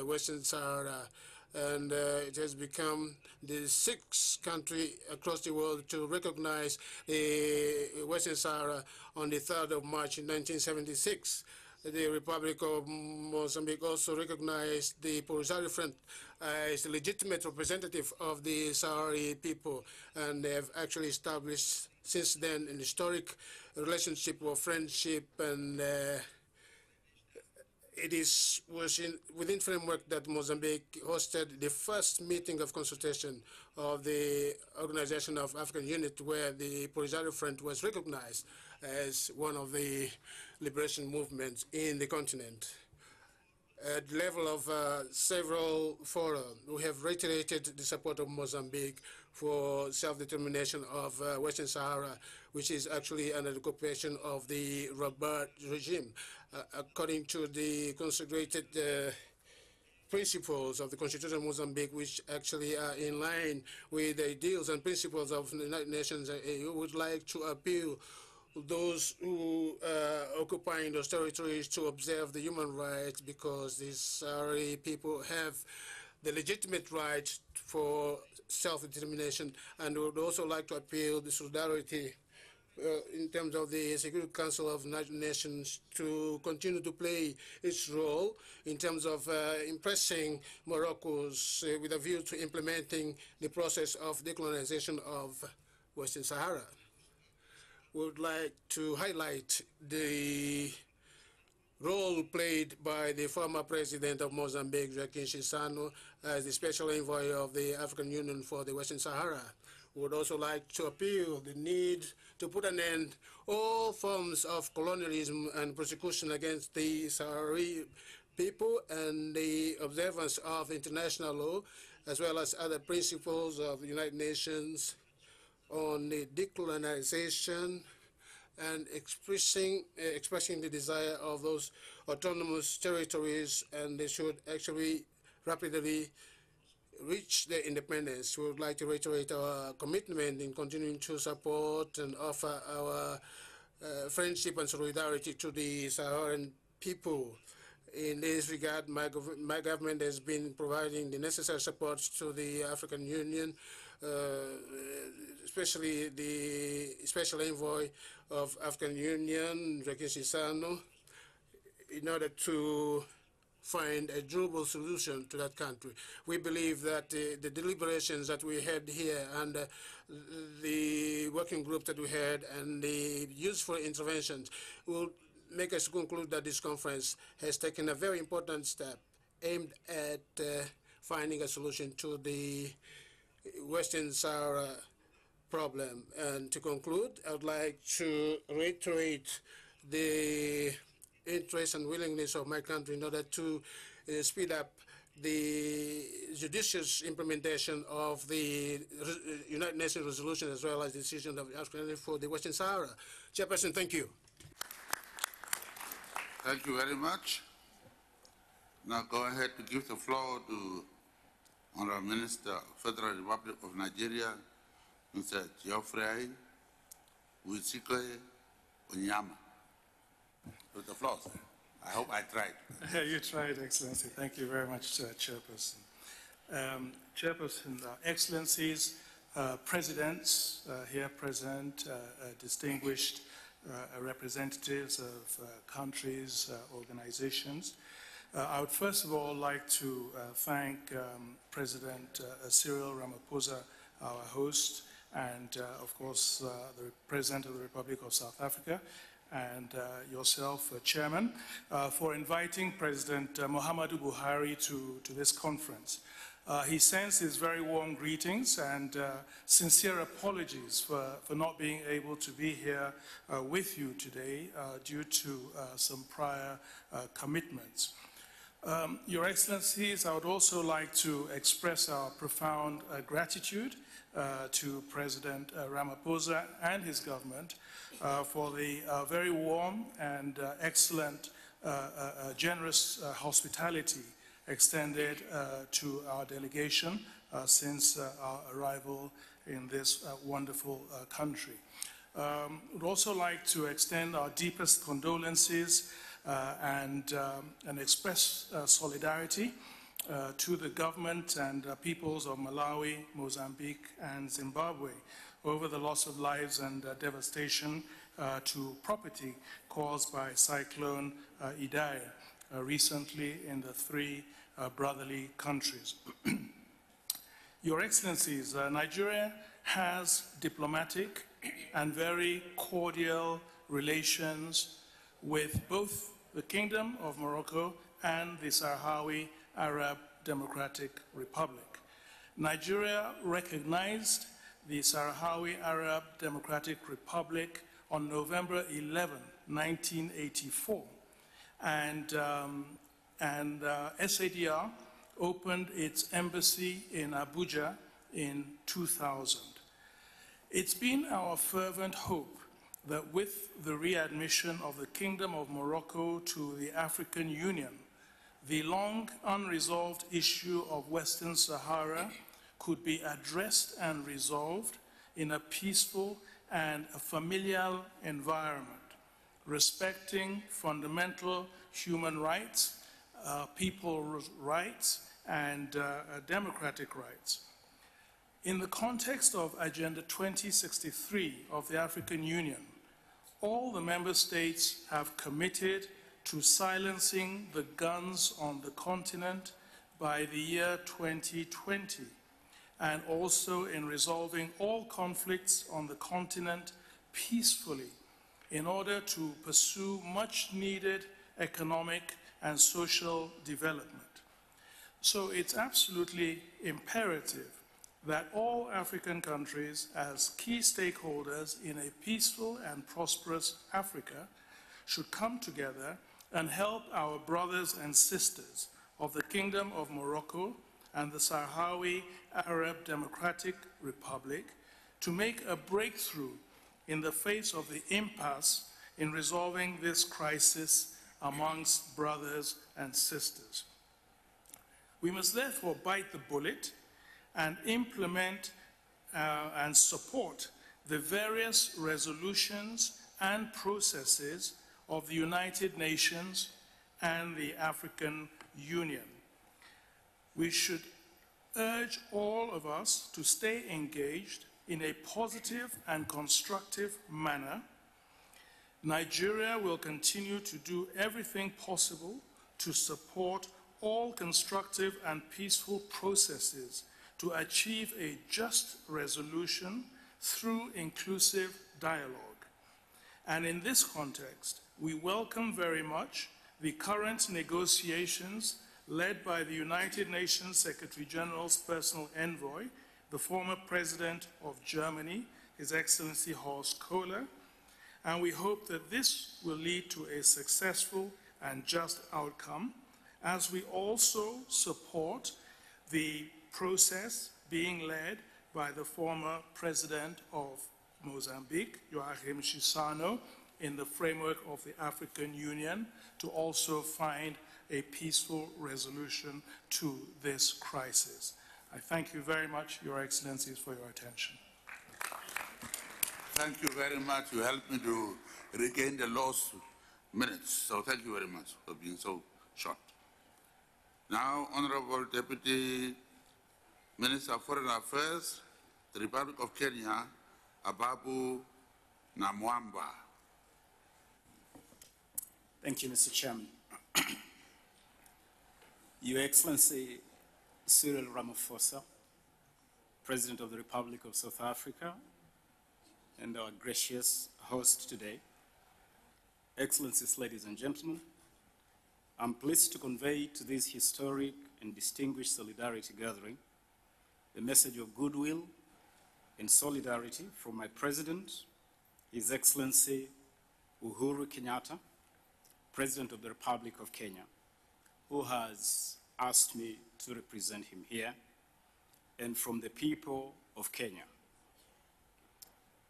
Western Sahara. And it has become the 6th country across the world to recognize the Western Sahara on the 3rd of March in 1976. The Republic of Mozambique also recognized the Polisario Front as the legitimate representative of the Sahrawi people, and they have actually established since then an historic relationship of friendship, and it was within framework that Mozambique hosted the first meeting of consultation of the Organization of African Unity, where the Polisario Front was recognized as one of the liberation movements in the continent. At the level of several fora, we have reiterated the support of Mozambique for self-determination of Western Sahara, which is actually under the occupation of the Rabat regime. According to the consecrated principles of the Constitution of Mozambique, which actually are in line with the ideals and principles of the United Nations, we would like to appeal those who are occupying those territories to observe the human rights, because these Sahrawi people have the legitimate right for self-determination, and we would also like to appeal the solidarity in terms of the Security Council of the United Nations to continue to play its role in terms of impressing Morocco's with a view to implementing the process of decolonization of Western Sahara. We would like to highlight the role played by the former president of Mozambique, Joaquim as the special envoy of the African Union for the Western Sahara. We would also like to appeal the need to put an end to all forms of colonialism and persecution against the Sahrawi people, and the observance of international law, as well as other principles of the United Nations on the decolonization, and expressing the desire of those autonomous territories, and they should actually rapidly reach their independence. We would like to reiterate our commitment in continuing to support and offer our friendship and solidarity to the Saharan people. In this regard, my government has been providing the necessary support to the African Union, especially the Special Envoy of African Union, Joaquim, in order to find a durable solution to that country. We believe that the deliberations that we had here and the working group that we had and the useful interventions will make us conclude that this conference has taken a very important step aimed at finding a solution to the Western Sahara problem. And to conclude, I would like to reiterate the interest and willingness of my country in order to speed up the judicious implementation of the United Nations resolution, as well as the decision of the African Union for the Western Sahara. Chairperson, thank you. Thank you very much. Now go ahead to give the floor to Honorable Minister of Federal Republic of Nigeria, Mr. Geoffrey Wisikoe Onyama. With the floor, sir. I hope I tried. You tried, Excellency. Thank you very much, Chairperson. Chairperson, Excellencies, Presidents here present, distinguished representatives of countries, organizations. I would first of all like to thank President Cyril Ramaphosa, our host, and of course the President of the Republic of South Africa, and yourself, Chairman, for inviting President Muhammadu Buhari to this conference. He sends his very warm greetings and sincere apologies for not being able to be here with you today due to some prior commitments. Your Excellencies, I would also like to express our profound gratitude to President Ramaphosa and his government for the very warm and excellent, generous hospitality extended to our delegation since our arrival in this wonderful country. We'd also like to extend our deepest condolences and express solidarity to the government and peoples of Malawi, Mozambique, and Zimbabwe over the loss of lives and devastation to property caused by Cyclone Idai recently in the three brotherly countries. Your Excellencies, Nigeria has diplomatic and very cordial relations with both the Kingdom of Morocco and the Sahrawi Arab Democratic Republic. Nigeria recognized the Sahrawi Arab Democratic Republic on November 11, 1984, and SADR opened its embassy in Abuja in 2000. It's been our fervent hope that with the readmission of the Kingdom of Morocco to the African Union, the long unresolved issue of Western Sahara could be addressed and resolved in a peaceful and a familial environment, respecting fundamental human rights, people's rights, and democratic rights. In the context of Agenda 2063 of the African Union, all the member states have committed to silencing the guns on the continent by the year 2020, and also in resolving all conflicts on the continent peacefully in order to pursue much needed economic and social development. So it's absolutely imperative that all African countries, as key stakeholders in a peaceful and prosperous Africa, should come together and help our brothers and sisters of the Kingdom of Morocco and the Sahrawi Arab Democratic Republic to make a breakthrough in the face of the impasse in resolving this crisis amongst brothers and sisters. We must therefore bite the bullet and implement and support the various resolutions and processes of the United Nations and the African Union. We should urge all of us to stay engaged in a positive and constructive manner. Nigeria will continue to do everything possible to support all constructive and peaceful processes to achieve a just resolution through inclusive dialogue. And in this context, we welcome very much the current negotiations led by the United Nations Secretary General's personal envoy, the former President of Germany, His Excellency Horst Kohler, and we hope that this will lead to a successful and just outcome, as we also support the process being led by the former President of Mozambique, Joachim Chissano, in the framework of the African Union to also find a peaceful resolution to this crisis. I thank you very much, Your Excellencies, for your attention. Thank you very much. You helped me to regain the lost minutes. So thank you very much for being so short. Now, Honorable Deputy Minister of Foreign Affairs, the Republic of Kenya, Ababu Namwamba. Thank you, Mr. Chairman. Your Excellency Cyril Ramaphosa, President of the Republic of South Africa, and our gracious host today, Excellencies, ladies and gentlemen, I'm pleased to convey to this historic and distinguished solidarity gathering the message of goodwill and solidarity from my President, His Excellency Uhuru Kenyatta, President of the Republic of Kenya, who has asked me to represent him here, and from the people of Kenya.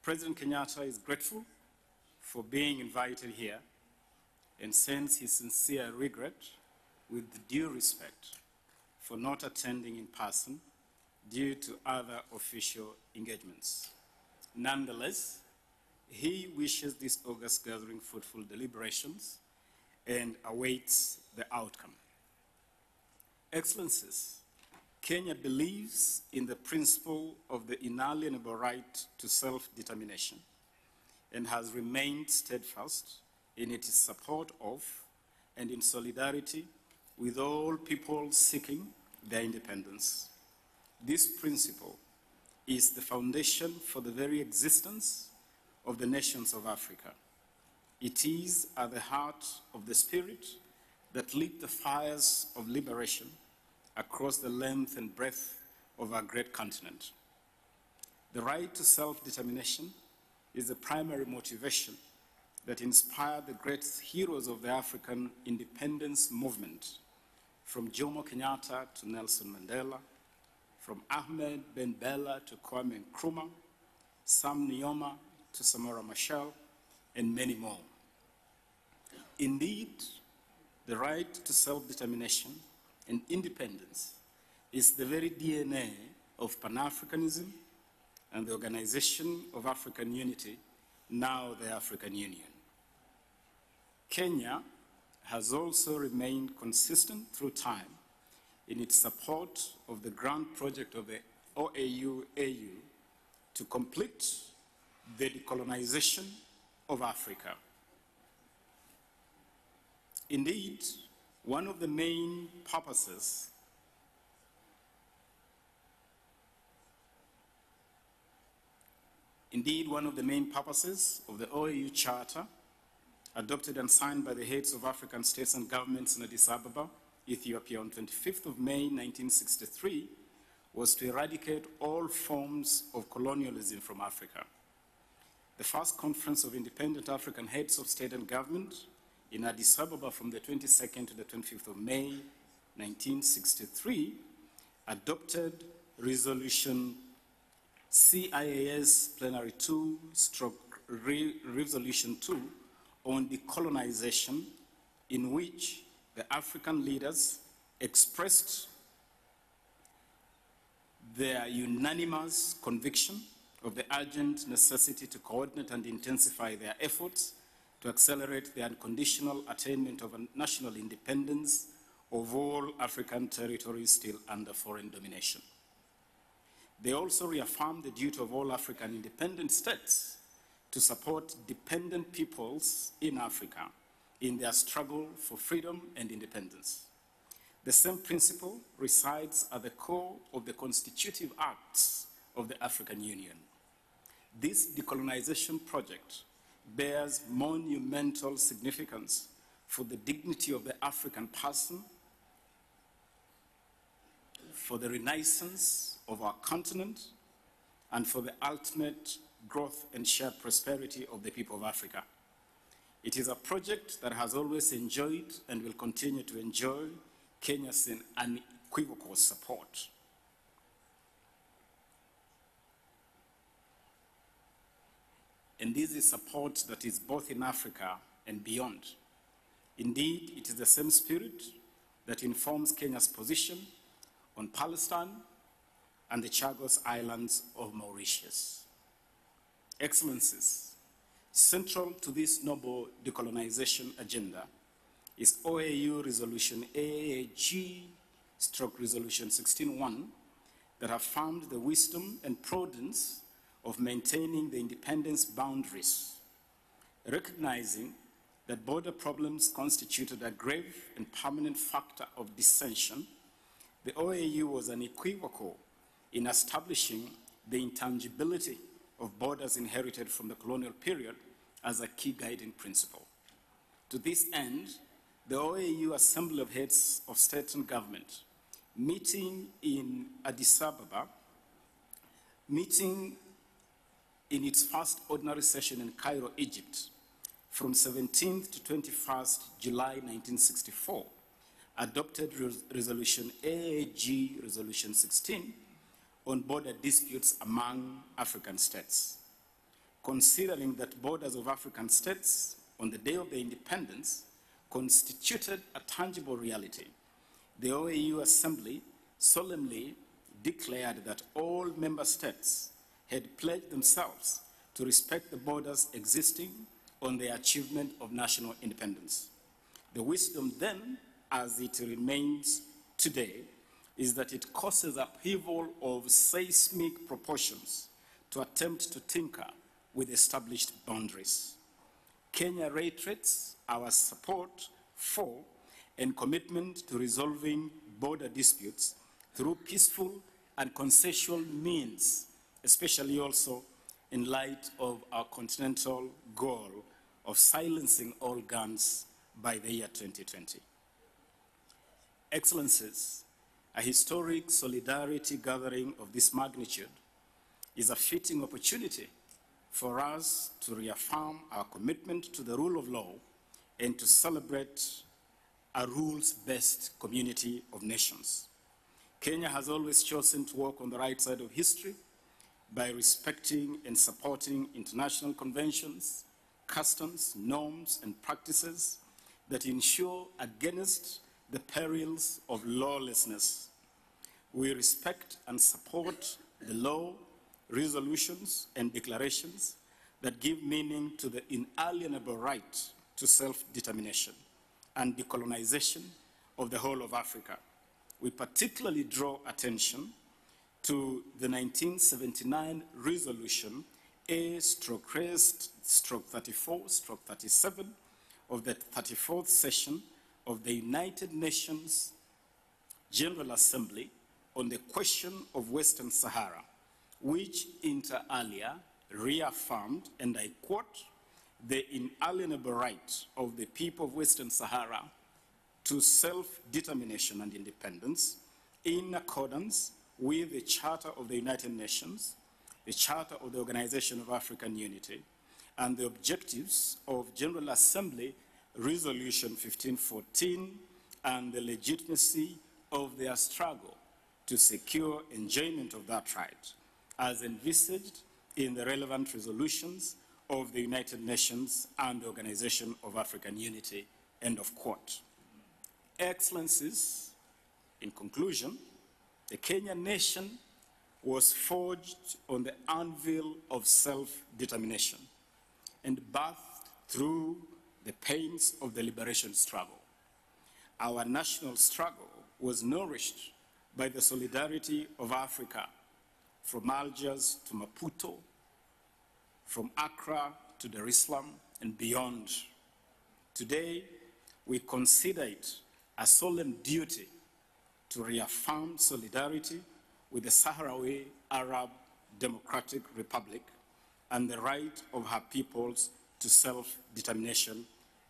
President Kenyatta is grateful for being invited here and sends his sincere regret with due respect for not attending in person due to other official engagements. Nonetheless, he wishes this August gathering fruitful deliberations and awaits the outcome. Excellencies, Kenya believes in the principle of the inalienable right to self-determination and has remained steadfast in its support of and in solidarity with all people seeking their independence. This principle is the foundation for the very existence of the nations of Africa. It is at the heart of the spirit that lit the fires of liberation across the length and breadth of our great continent. The right to self-determination is the primary motivation that inspired the great heroes of the African independence movement, from Jomo Kenyatta to Nelson Mandela, from Ahmed Ben Bella to Kwame Nkrumah, Samyamaa to Samara, and many more. Indeed, the right to self-determination and independence is the very DNA of Pan-Africanism and the Organization of African Unity, now the African Union. Kenya has also remained consistent through time in its support of the grand project of the OAU-AU to complete the decolonization of Africa. Indeed, one of the main purposes of the OAU Charter, adopted and signed by the heads of African states and governments in Addis Ababa, Ethiopia on 25th of May 1963, was to eradicate all forms of colonialism from Africa. The first conference of independent African heads of state and government in Addis Ababa from the 22nd to the 25th of May 1963 adopted Resolution CIAS Plenary 2/Resolution 2 on decolonization, in which the African leaders expressed their unanimous conviction of the urgent necessity to coordinate and intensify their efforts to accelerate the unconditional attainment of a national independence of all African territories still under foreign domination. They also reaffirmed the duty of all African independent states to support dependent peoples in Africa in their struggle for freedom and independence. The same principle resides at the core of the constitutive acts of the African Union. This decolonization project bears monumental significance for the dignity of the African person, for the renaissance of our continent, and for the ultimate growth and shared prosperity of the people of Africa. It is a project that has always enjoyed and will continue to enjoy Kenya's unequivocal support. And this is support that is both in Africa and beyond. Indeed, it is the same spirit that informs Kenya's position on Palestine and the Chagos Islands of Mauritius. Excellencies, central to this noble decolonization agenda is OAU Resolution AAG/Resolution 16.1 that affirmed the wisdom and prudence of maintaining the independence boundaries, recognizing that border problems constituted a grave and permanent factor of dissension. The OAU was unequivocal in establishing the intangibility of borders inherited from the colonial period as a key guiding principle. To this end, the OAU Assembly of Heads of State and Government, meeting in Addis Ababa, meeting in its first ordinary session in Cairo, Egypt, from 17th to 21st July 1964, adopted Resolution AAG Resolution 16 on border disputes among African states. Considering that borders of African states on the day of their independence constituted a tangible reality, the OAU Assembly solemnly declared that all member states had pledged themselves to respect the borders existing on the achievement of national independence. The wisdom then, as it remains today, is that it causes upheaval of seismic proportions to attempt to tinker with established boundaries. Kenya reiterates our support for and commitment to resolving border disputes through peaceful and consensual means, especially also in light of our continental goal of silencing all guns by the year 2020. Excellencies, a historic solidarity gathering of this magnitude is a fitting opportunity for us to reaffirm our commitment to the rule of law and to celebrate a rules-based community of nations. Kenya has always chosen to walk on the right side of history by respecting and supporting international conventions, customs, norms, and practices that ensure against the perils of lawlessness. We respect and support the law, resolutions, and declarations that give meaning to the inalienable right to self-determination and decolonization of the whole of Africa. We particularly draw attention to the 1979 resolution A/34/37 of the 34th session of the United Nations General Assembly on the question of Western Sahara, which inter alia reaffirmed, and I quote, the inalienable right of the people of Western Sahara to self-determination and independence in accordance with the Charter of the United Nations, the Charter of the Organization of African Unity, and the objectives of General Assembly Resolution 1514 and the legitimacy of their struggle to secure enjoyment of that right, as envisaged in the relevant resolutions of the United Nations and the Organization of African Unity, end of quote. Excellencies, in conclusion, the Kenyan nation was forged on the anvil of self-determination and birthed through the pains of the liberation struggle. Our national struggle was nourished by the solidarity of Africa, from Algiers to Maputo, from Accra to Dar es Salaam and beyond. Today, we consider it a solemn duty to reaffirm solidarity with the Sahrawi Arab Democratic Republic and the right of her peoples to self-determination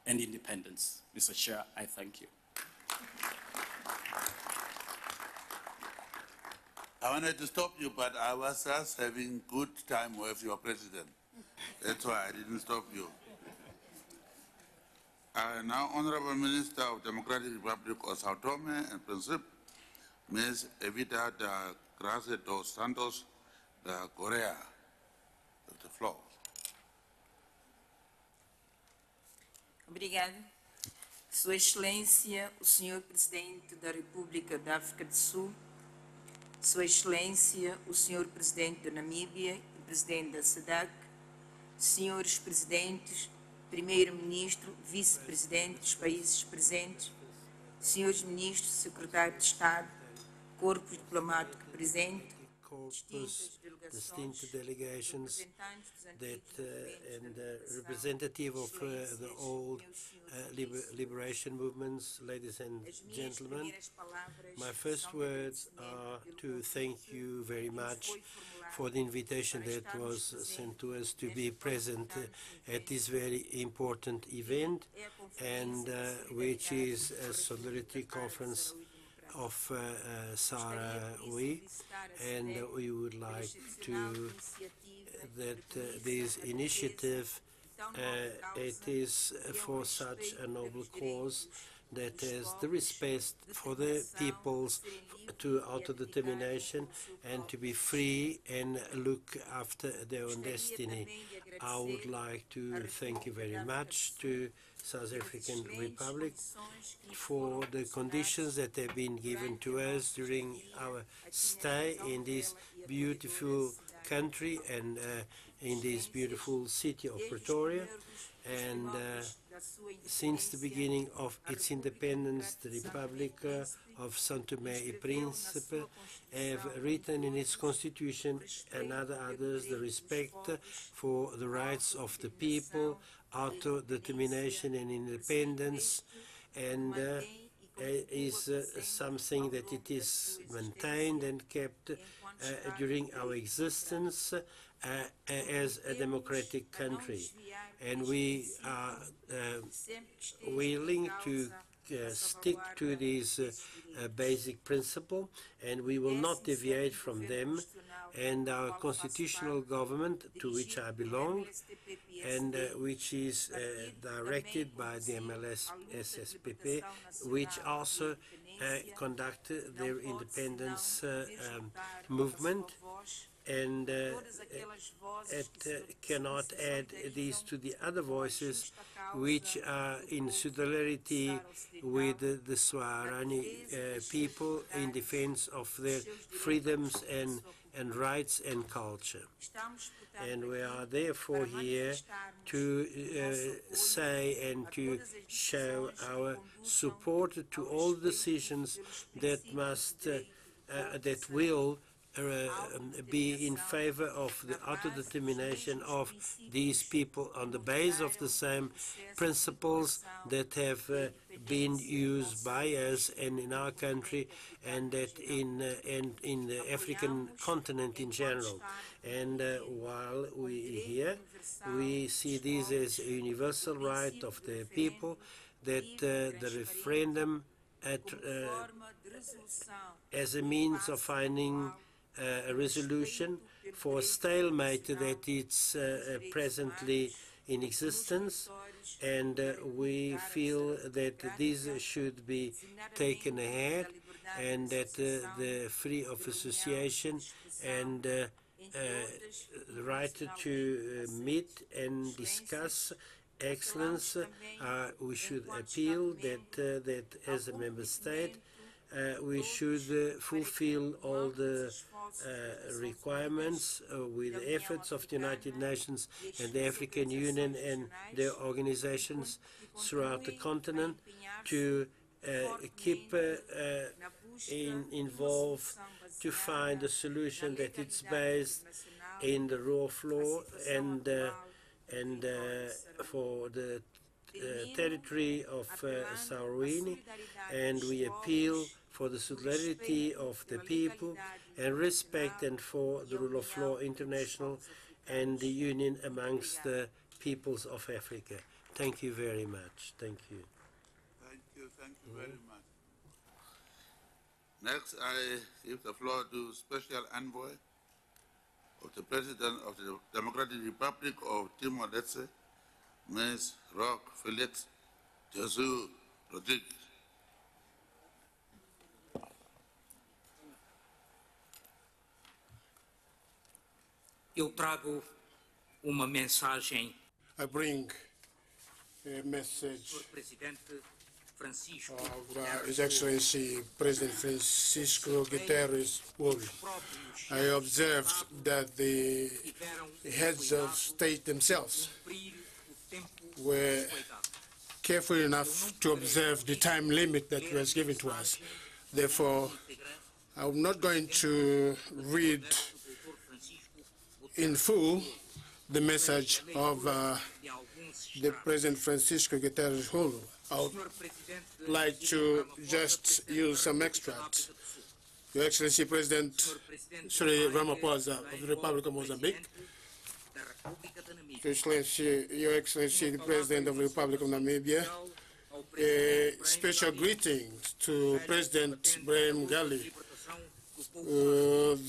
and independence. Mr. Chair, I thank you. I wanted to stop you, but I was just having good time with your president. That's why I didn't stop you. Now, Honorable Minister of Democratic Republic of Sao Tome and Principe, Ms. Evita da Graça dos Santos da Correa. Of the floor. Obrigada. Sua Excelência, o Senhor Presidente da República da África do Sul, Sua Excelência, o Senhor Presidente da Namíbia e Presidente da SADC, Senhores Presidentes, Primeiro-Ministro, Vice-Presidente dos países presentes, Senhores Ministros, Secretário de Estado, Corpo Diplomático presente, distinct delegations and representative of the old liberation movements, ladies and gentlemen. My first words are to thank you very much for the invitation that was sent to us to be present at this very important event, and which is a solidarity conference of Sahrawi, and we would like to that this initiative it is for such a noble cause that has the respect for the peoples to autodetermination and to be free and look after their own destiny. I would like to thank you very much, to South African Republic, for the conditions that have been given to us during our stay in this beautiful country and in this beautiful city of Pretoria. And since the beginning of its independence, the Republic of Zanu-Pf have written in its constitution and others the respect for the rights of the people, autodetermination and independence, and is something that it is maintained and kept during our existence as a democratic country. And we are willing to stick to these basic principles, and we will not deviate from them. And our constitutional government, to which I belong, and which is directed by the MLS-SSPP, which also conducted their independence movement, and it cannot add these to the other voices which are in solidarity with the Swaharani people in defense of their freedoms and rights and culture. And we are therefore here to say and to show our support to all decisions that that will be in favor of the autodetermination of these people on the basis of the same principles that have been used by us and in our country, and that in the African continent in general. And while we here, we see this as a universal right of the people, that the referendum as a means of finding a resolution for a stalemate that it's presently in existence, and we feel that this should be taken ahead, and that the freedom of association and the right to meet and discuss excellence, we should appeal that as a member state we should fulfill all the requirements with the efforts of the United Nations and the African Union and their organizations throughout the continent to keep involved to find a solution that it's based in the rule of law and for the territory of Sahrawi, and we appeal for the solidarity of the people and respect and for the rule of law international and the union amongst the peoples of Africa. Thank you very much. Thank you. Thank you very much. Next, I give the floor to Special Envoy of the President of the Democratic Republic of Timor-Leste, Ms. Roque Felix Jesus Rodrigues. Eu trago uma mensagem. I bring a message of His Excellency President Francisco Guterres. I observed that the heads of state themselves were careful enough to observe the time limit that was given to us. Therefore, I'm not going to read in full the message of the President Francisco Guterres. I would like to just use some extracts. Your Excellency President Ramaphosa of the Republic of Mozambique, Your Excellency the President of the Republic of Namibia, a special greetings to President Brian Gali,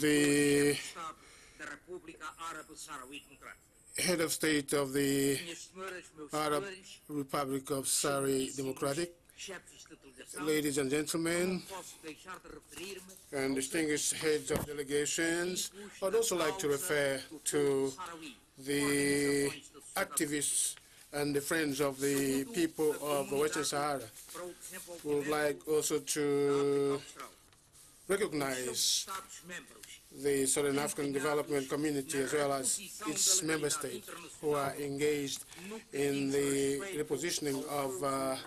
the head of state of the Arab Republic of Sahrawi Democratic, ladies and gentlemen, and distinguished heads of delegations. I'd also like to refer to the activists and the friends of the people of Western Sahara. We would like also to recognize the Southern African Development Community as well as its member states who are engaged in the repositioning of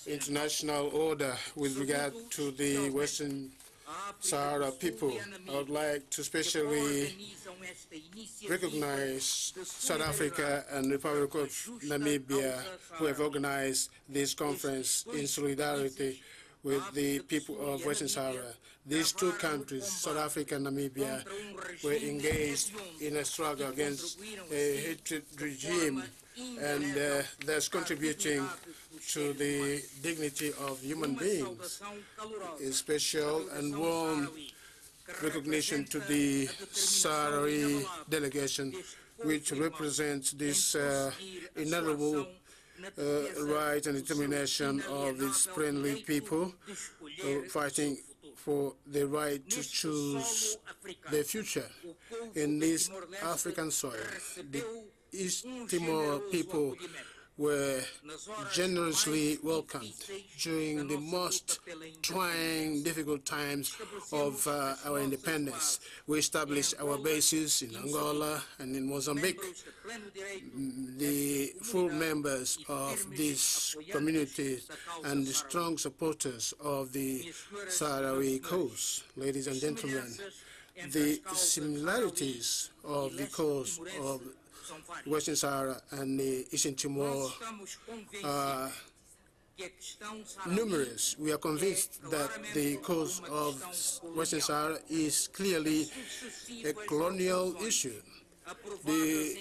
international order with regard to the Western Sahara people. I would like to especially recognize South Africa and Republic of Namibia, who have organized this conference in solidarity with the people of Western Sahara. These two countries, South Africa and Namibia, were engaged in a struggle against a hatred regime and thus contributing to the dignity of human beings. A special and warm recognition to the Sahrawi delegation, which represents this inalienable right and determination of its friendly people fighting for the right to choose their future. In this African soil, the East Timor people were generously welcomed during the most trying, difficult times of our independence. We established our bases in Angola and in Mozambique. The full members of these communities and the strong supporters of the Sahrawi cause. Ladies and gentlemen, the similarities of the cause of Western Sahara and the Eastern Timor are numerous. We are convinced that the cause of Western Sahara is clearly a colonial issue. The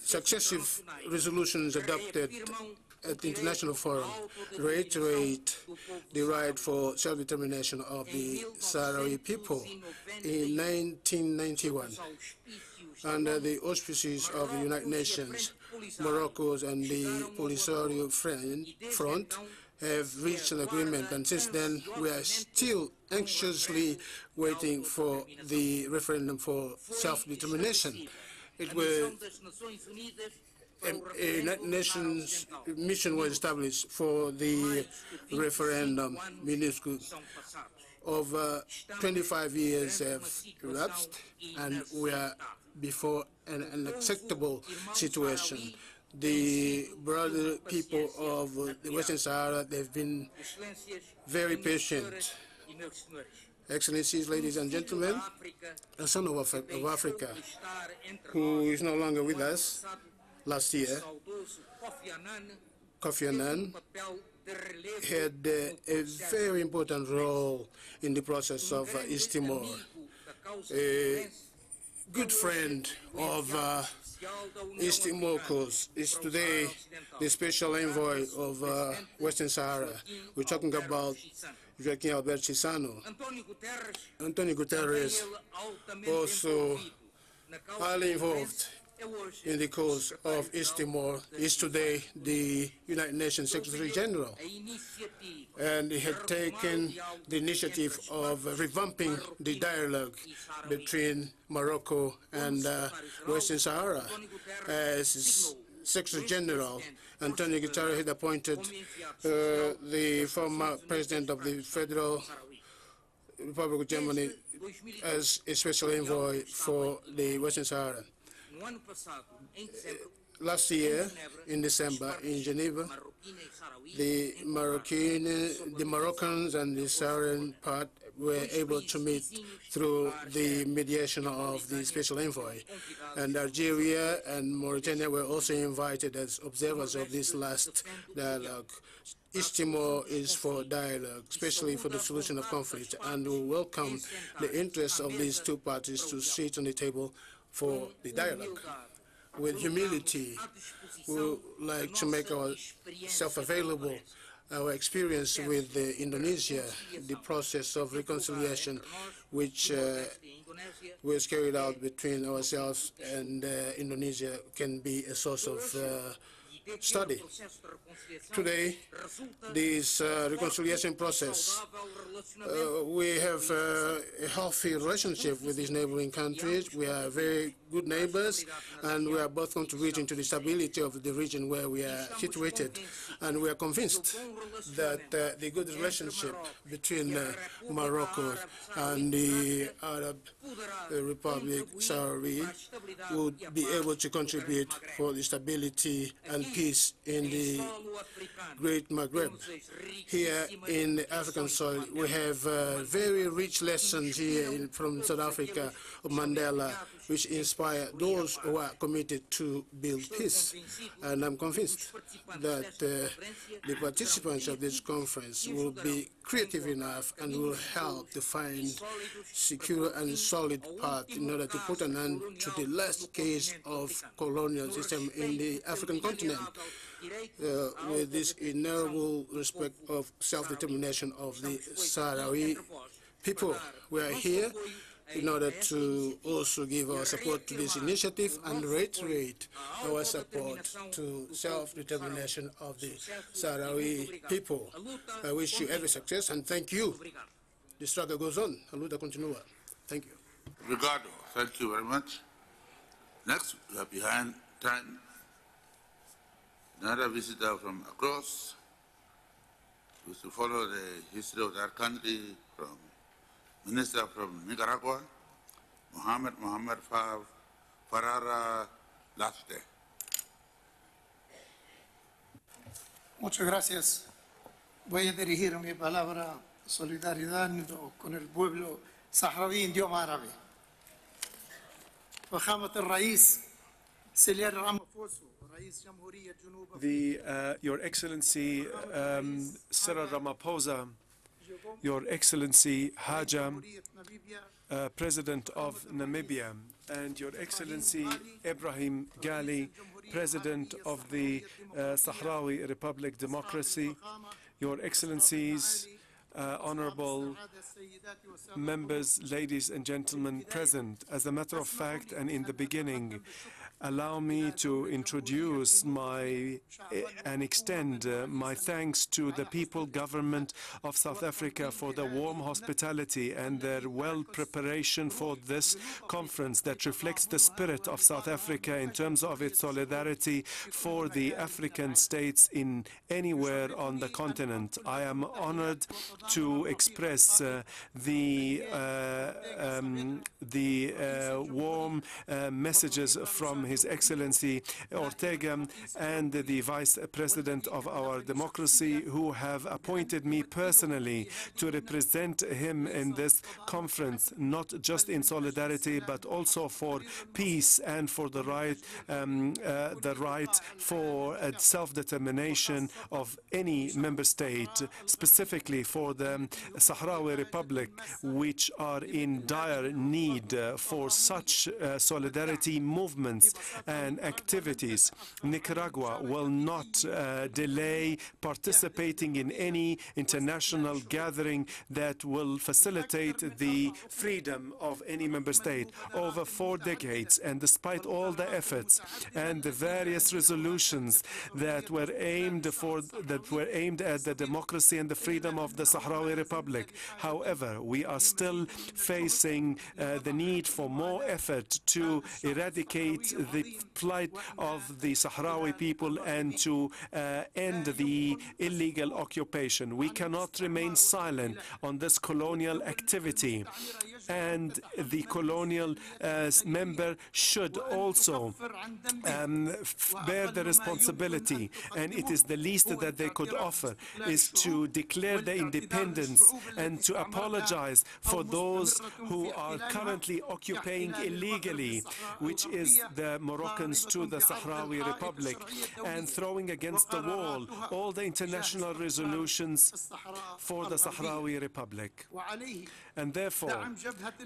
successive resolutions adopted at the international forum reiterate the right for self-determination of the Sahrawi people. In 1991, under the auspices of the United Nations, Morocco's and the Polisario front have reached an agreement, and since then we are still anxiously waiting for the referendum for self-determination. It was a United Nations mission was established for the referendum. Over 25 years have elapsed, and we are before an unacceptable situation. The brother people of the Western Sahara, they've been very patient. Excellencies, ladies and gentlemen, a son of Africa, who is no longer with us, last year, Kofi Annan had a very important role in the process of East Timor. A good friend of East Timor cause is today the special envoy of Western Sahara. We're talking about Joaquim Albert Chissano. Antonio Guterres, also highly involved in the cause of East Timor, is today the United Nations Secretary General. And he had taken the initiative of revamping the dialogue between Morocco and Western Sahara. As Secretary General, Antonio Guterres had appointed the former president of the Federal Republic of Germany as a special envoy for the Western Sahara. Last year, in December, in Geneva, the Moroccans and the Saharan part were able to meet through the mediation of the special envoy. And Algeria and Mauritania were also invited as observers of this last dialogue. East Timor is for dialogue, especially for the solution of conflict, and we welcome the interest of these two parties to sit on the table for the dialogue. With humility, we would like to make ourselves available, our experience with Indonesia, the process of reconciliation which was carried out between ourselves and Indonesia can be a source of study. Today, this reconciliation process we have a healthy relationship with these neighboring countries. We are very good neighbors, and we are both contributing to the stability of the region where we are situated. And we are convinced that the good relationship between Morocco and the Arab Republic, Sahrawi, would be able to contribute for the stability and peace in the Great Maghreb. Here in the African soil, we have very rich lessons here from South Africa of Mandela, which inspire those who are committed to build peace. And I'm convinced that the participants of this conference will be creative enough and will help to find secure and solid path in order to put an end to the last case of colonial system in the African continent. With this inalienable respect of self-determination of the Sahrawi people. We are here in order to also give our support to this initiative and reiterate our support to self-determination of the Sahrawi people. I wish you every success and thank you. The struggle goes on. A luta continua. Thank you. Ricardo, thank you very much. Next, we are behind time. Another visitor from across, to follow the history of that country, from Minister from Nicaragua, Mohamed Farara Lafte. Muchas gracias. Voy a dirigir mi palabra solidaridad con el pueblo saharaui en idioma árabe. فخامة الرئيس سيلير رامافوسا Your Excellency Cyril Ramaphosa, Your Excellency Hajam, President of Namibia, and Your Excellency Ibrahim Gali, President of the Sahrawi Republic Democracy, Your Excellencies, honorable members, ladies and gentlemen present. As a matter of fact, and in the beginning, allow me to introduce and extend my thanks to the people government of South Africa for the warm hospitality and their well preparation for this conference that reflects the spirit of South Africa in terms of its solidarity for the African states in anywhere on the continent. I am honored to express the warm messages from His Excellency Ortega and the Vice President of our democracy, who have appointed me personally to represent him in this conference, not just in solidarity but also for peace and for the right for self-determination of any member state, specifically for the Sahrawi Republic, which are in dire need for such solidarity movements and activities. Nicaragua will not delay participating in any international gathering that will facilitate the freedom of any member state. Over 4 decades, and despite all the efforts and the various resolutions that were aimed at the democracy and the freedom of the Sahrawi Republic, however, we are still facing the need for more effort to eradicate the plight of the Sahrawi people and to end the illegal occupation. We cannot remain silent on this colonial activity, and the colonial member should also bear the responsibility, and it is the least that they could offer is to declare their independence and to apologize for those who are currently occupying illegally, which is the Moroccans to the Sahrawi Republic, and throwing against the wall all the international resolutions for the Sahrawi Republic. And therefore,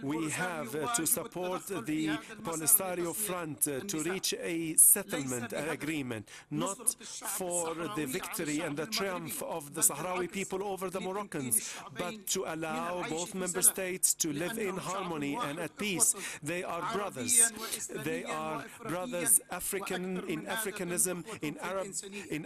we have to support the Polisario front to reach a settlement agreement, not for the victory and the triumph of the Sahrawi people over the Moroccans. Balkans, but to allow both member states to live in harmony and at peace. They are brothers. They are brothers in Africanism, in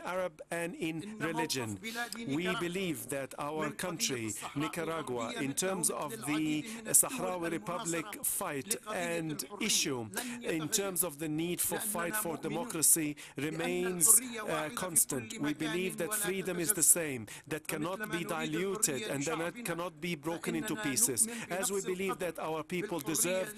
Arab and in religion. We believe that our country, Nicaragua, in terms of the Sahrawi Republic fight and issue, in terms of the need for fight for democracy, remains constant. We believe that freedom is the same, that cannot be diluted and that cannot be broken into pieces. As we believe that our people deserve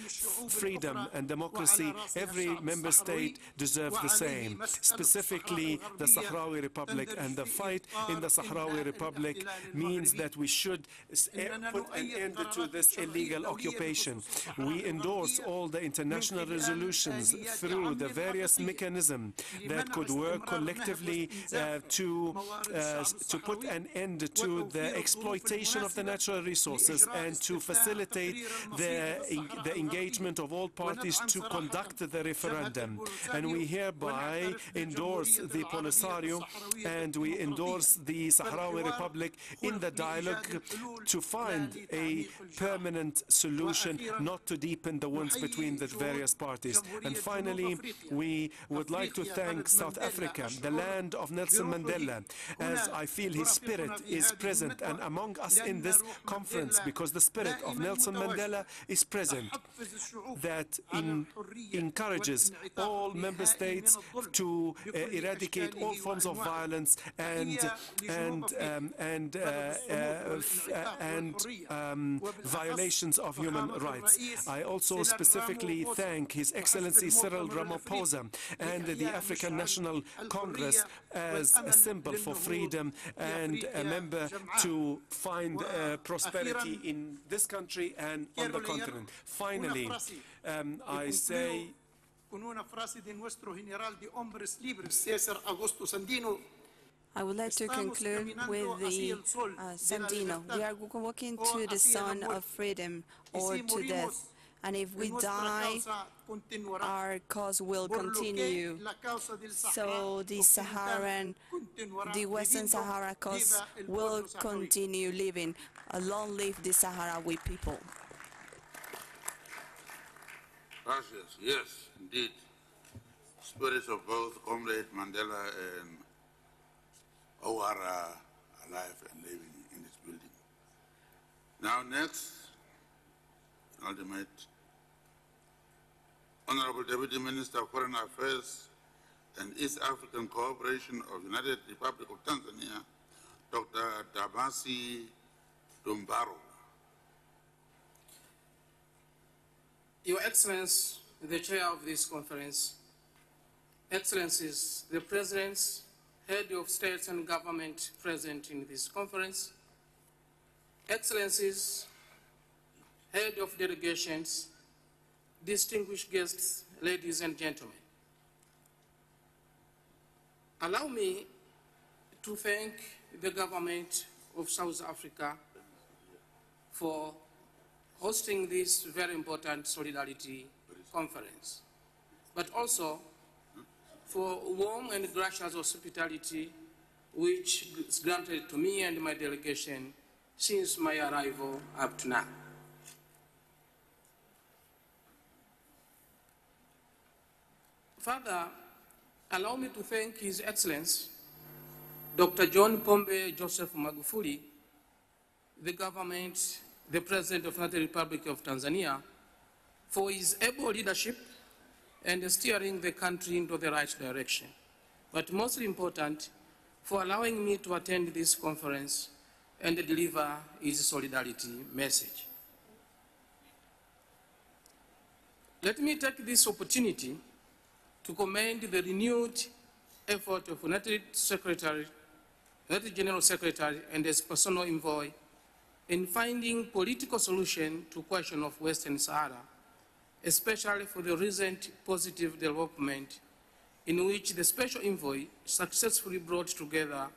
freedom and democracy, every member state deserves the same, specifically the Sahrawi Republic. And the fight in the Sahrawi Republic means that we should put an end to this illegal occupation. We endorse all the international resolutions through the various mechanisms that could work collectively to put an end to the exploitation of the natural resources and to facilitate the engagement of all parties to conduct the referendum. And we hereby endorse the Polisario and we endorse the Sahrawi Republic in the dialogue to find a permanent solution, not to deepen the wounds between the various parties. And finally, we would like to thank South Africa, the land of Nelson Mandela, as I feel his spirit is present and among us in this conference, because the spirit of Nelson Mandela is present, that encourages all member states to eradicate all forms of violence and violations of human rights. I also specifically thank His Excellency Cyril Ramaphosa and the African National Congress as a symbol for freedom and a member to find prosperity in this country and on the continent. Finally, I say I would like to conclude with the Sandino. We are walking to the sun of freedom or to death. And if we die, our cause will continue. So the Western Sahara cause will continue living. Long live the Sahrawi people. Gracias. Yes, indeed. Spirits of both Comrade Mandela and who are alive and living in this building. Now next, ultimate Honorable Deputy Minister of Foreign Affairs and East African Cooperation of United Republic of Tanzania, Dr. Damasi Dumbaro. Your Excellency, the Chair of this conference, Excellencies, the Presidents, Head of States and Government present in this conference, Excellencies, Head of Delegations, distinguished guests, ladies and gentlemen. Allow me to thank the government of South Africa for hosting this very important solidarity conference, but also for warm and gracious hospitality which is granted to me and my delegation since my arrival up to now. Further, allow me to thank His Excellency, Dr. John Pombe Joseph Magufuli, the government, the President of the United Republic of Tanzania, for his able leadership and steering the country into the right direction. But most important, for allowing me to attend this conference and deliver his solidarity message. Let me take this opportunity to commend the renewed effort of United General Secretary and his personal envoy in finding political solution to question of Western Sahara, especially for the recent positive development in which the special envoy successfully brought together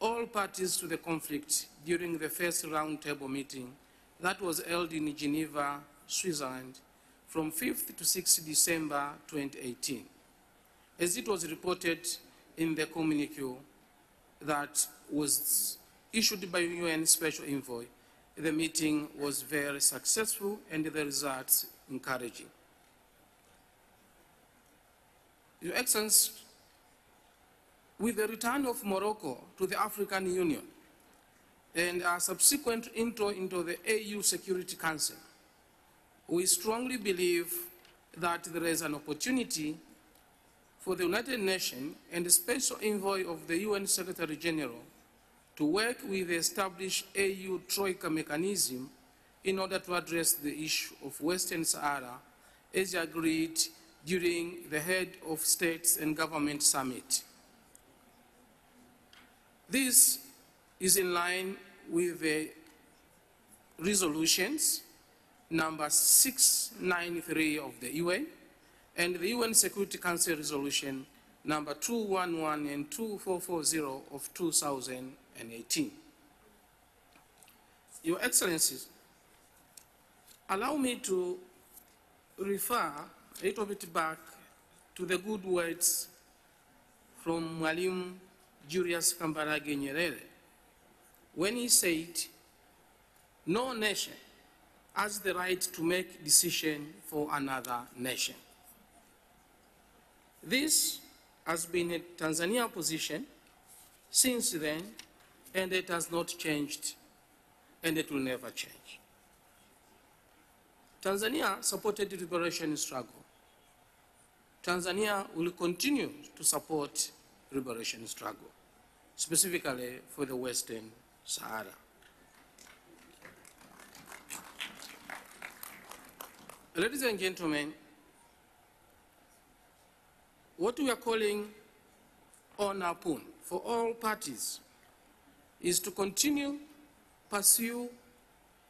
all parties to the conflict during the first roundtable meeting that was held in Geneva, Switzerland, from 5th to 6th December 2018, as it was reported in the communique that was issued by UN Special Envoy, the meeting was very successful and the results encouraging. Your Excellency, with the return of Morocco to the African Union and our subsequent entry into the AU Security Council, we strongly believe that there is an opportunity for the United Nations and the Special Envoy of the UN Secretary General to work with the established AU Troika mechanism in order to address the issue of Western Sahara as agreed during the Head of States and Government Summit. This is in line with the resolutions number 693 of the UN and the UN Security Council resolution number 211 and 2440 of 2018. Your Excellencies, allow me to refer a little bit back to the good words from Mwalimu Julius Kambarage Nyerere when he said, "No nation has the right to make decision for another nation." This has been a Tanzania position since then, and it has not changed, and it will never change. Tanzania supported the liberation struggle. Tanzania will continue to support the liberation struggle, specifically for the Western Sahara. Ladies and gentlemen, what we are calling on upon for all parties is to continue pursue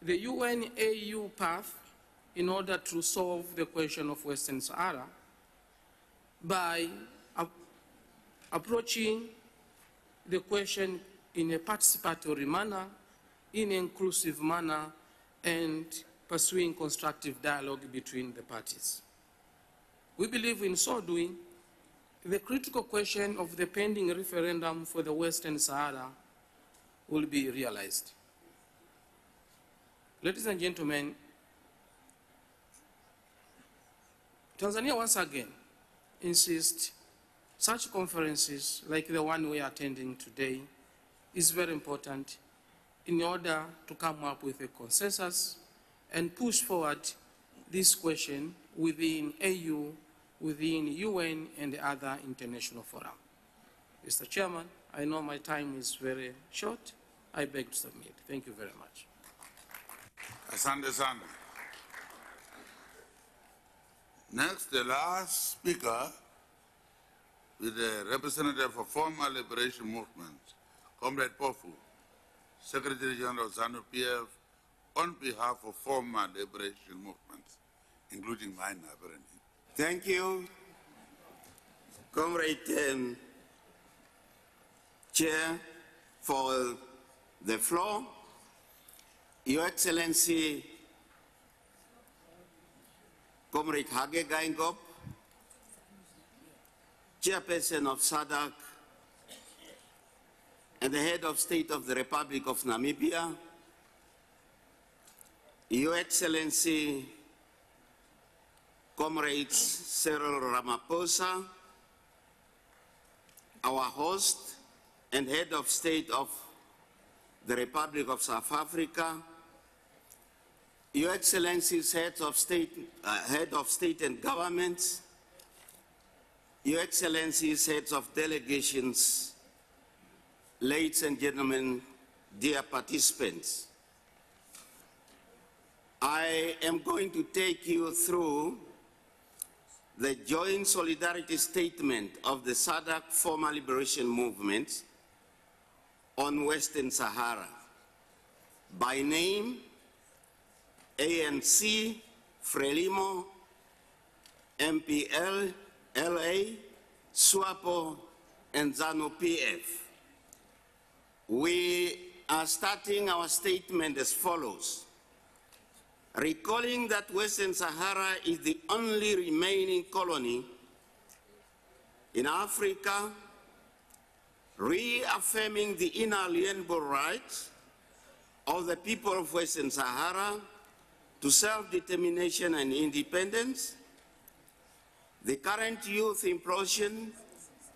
the UN-AU path in order to solve the question of Western Sahara by approaching the question in a participatory manner, in an inclusive manner, and pursuing constructive dialogue between the parties. We believe in so doing, the critical question of the pending referendum for the Western Sahara will be realized. Ladies and gentlemen, Tanzania once again insists such conferences like the one we are attending today is very important in order to come up with a consensus and push forward this question within AU, within UN, and other international fora. Mr. Chairman, I know my time is very short. I beg to submit. Thank you very much. Asante sana. Next, the last speaker is the representative for former liberation movement, Comrade Pofu, Secretary General of Zanu-Pf, on behalf of former liberation movements, including mine, apparently. Thank you, Comrade Chair, for the floor. Your Excellency, Comrade Hage Geingob, Chairperson of SADC and the Head of State of the Republic of Namibia, Your Excellency, Comrades Cyril Ramaphosa, our host and Head of State of the Republic of South Africa, Your Excellencies, Head of State and Governments, Your Excellencies, Heads of Delegations, ladies and gentlemen, dear participants, I am going to take you through the joint solidarity statement of the SADC former liberation movement on Western Sahara. By name, ANC, Frelimo, MPL, LA, Swapo, and Zanu-Pf. We are starting our statement as follows. Recalling that Western Sahara is the only remaining colony in Africa reaffirming the inalienable rights of the people of Western Sahara to self-determination and independence, the current youth implosion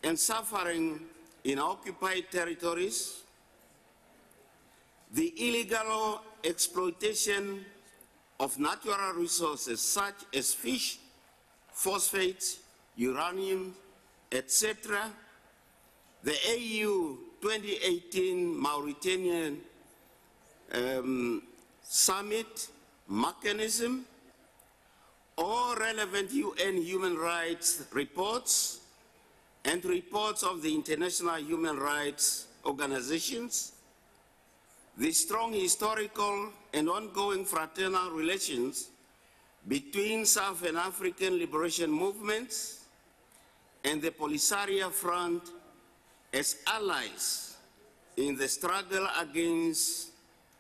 and suffering in occupied territories, the illegal exploitation of natural resources such as fish, phosphate, uranium, etc., the AU 2018 Mauritanian Summit mechanism, all relevant UN human rights reports and reports of the international human rights organizations, the strong historical and ongoing fraternal relations between South and African liberation movements and the Polisario Front as allies in the struggle against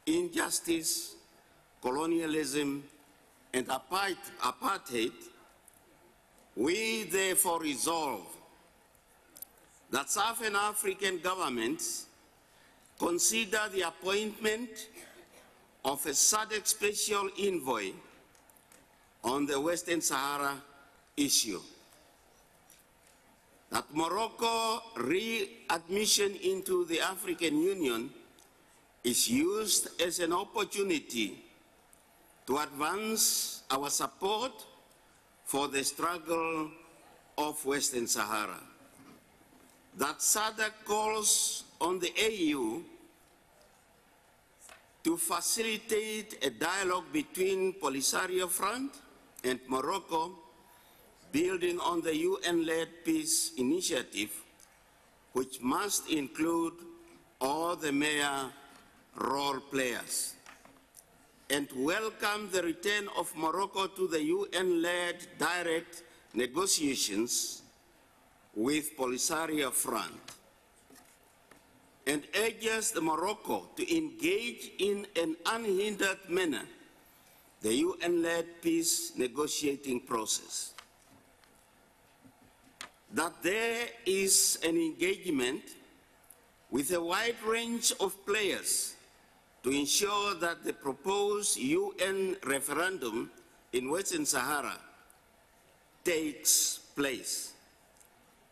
injustice, colonialism, and apartheid, we therefore resolve that Southern African governments consider the appointment of a SADC special envoy on the Western Sahara issue, that Morocco readmission into the African Union is used as an opportunity to advance our support for the struggle of Western Sahara, that SADC calls on the AU to facilitate a dialogue between Polisario Front and Morocco, building on the UN-led peace initiative, which must include all the major role players, and welcome the return of Morocco to the UN-led direct negotiations with Polisario Front, and urges the Morocco to engage in an unhindered manner the UN-led peace negotiating process. That there is an engagement with a wide range of players to ensure that the proposed UN referendum in Western Sahara takes place,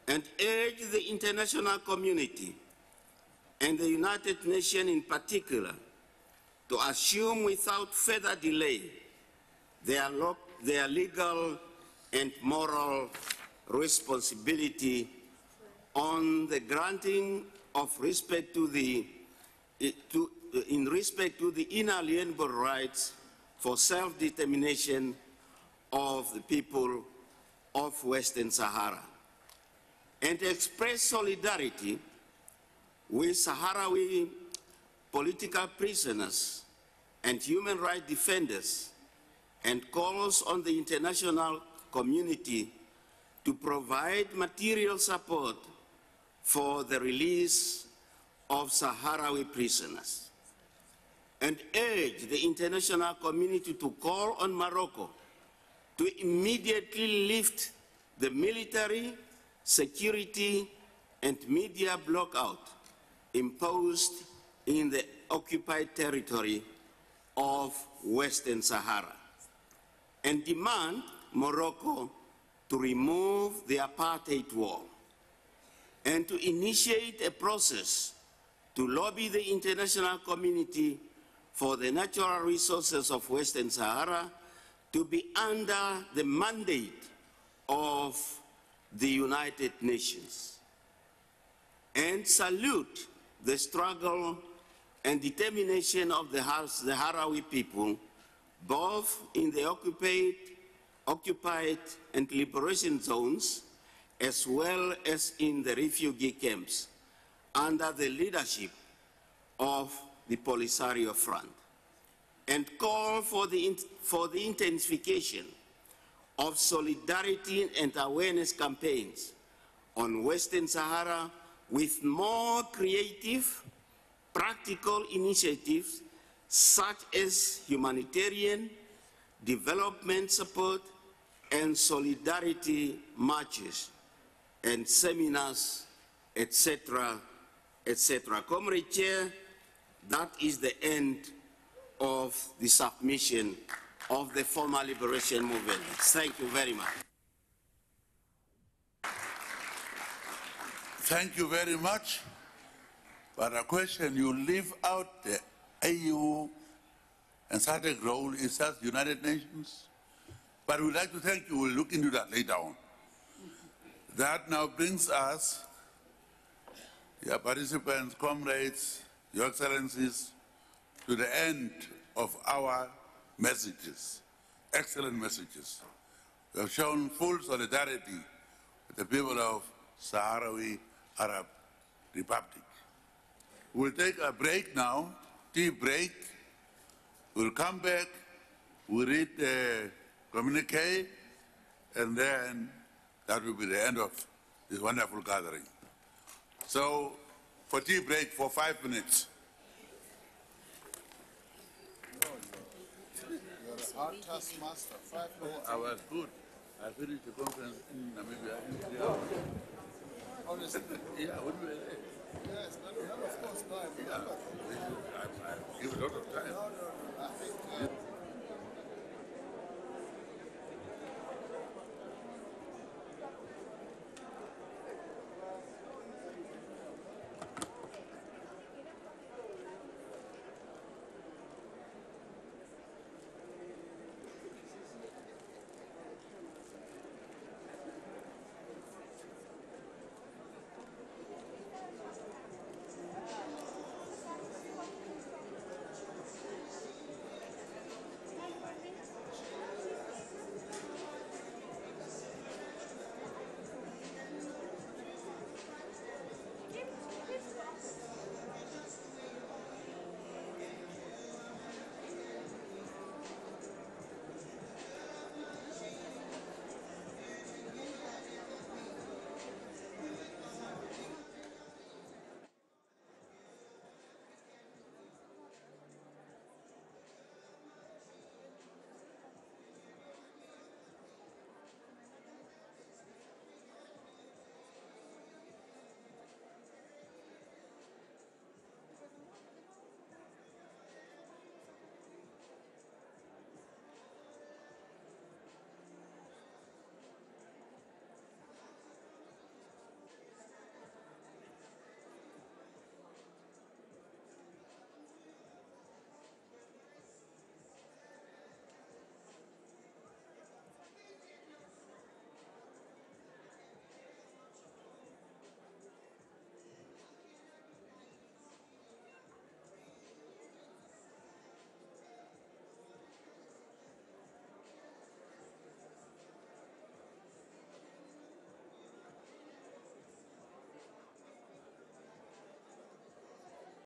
and urge the international community and the United Nations in particular to assume without further delay their legal and moral responsibility on the granting of respect to the inalienable rights for self-determination of the people of Western Sahara, and express solidarity with Sahrawi political prisoners and human rights defenders, and calls on the international community to provide material support for the release of Sahrawi prisoners, and urge the international community to call on Morocco to immediately lift the military, security, and media blockout imposed in the occupied territory of Western Sahara, and demand Morocco to remove the apartheid wall, and to initiate a process to lobby the international community for the natural resources of Western Sahara to be under the mandate of the United Nations, and salute the struggle and determination of the Sahrawi people, both in the occupied and liberation zones, as well as in the refugee camps, under the leadership of the Polisario Front, and call for the intensification of solidarity and awareness campaigns on Western Sahara, with more creative, practical initiatives such as humanitarian, development support, and solidarity marches and seminars, etc., etc. Comrade Chair, that is the end of the submission of the former liberation movement. Thank you very much. Thank you very much. But a question, you leave out the AU and SADC role is as United Nations. But we'd like to thank you. We'll look into that later on. That now brings us, your participants, comrades, your excellencies, to the end of our messages, excellent messages. We have shown full solidarity with the people of Sahrawi Arab Republic. We'll take a break now, tea break. We'll come back, we'll read the communique, and then that will be the end of this wonderful gathering. So, for tea break for 5 minutes. Our taskmaster, 5 minutes. I was good. I finished the conference in Namibia in 3 hours. Honestly? Yeah, when we were there. Yes, but of course, no, I give a lot of time. No, I think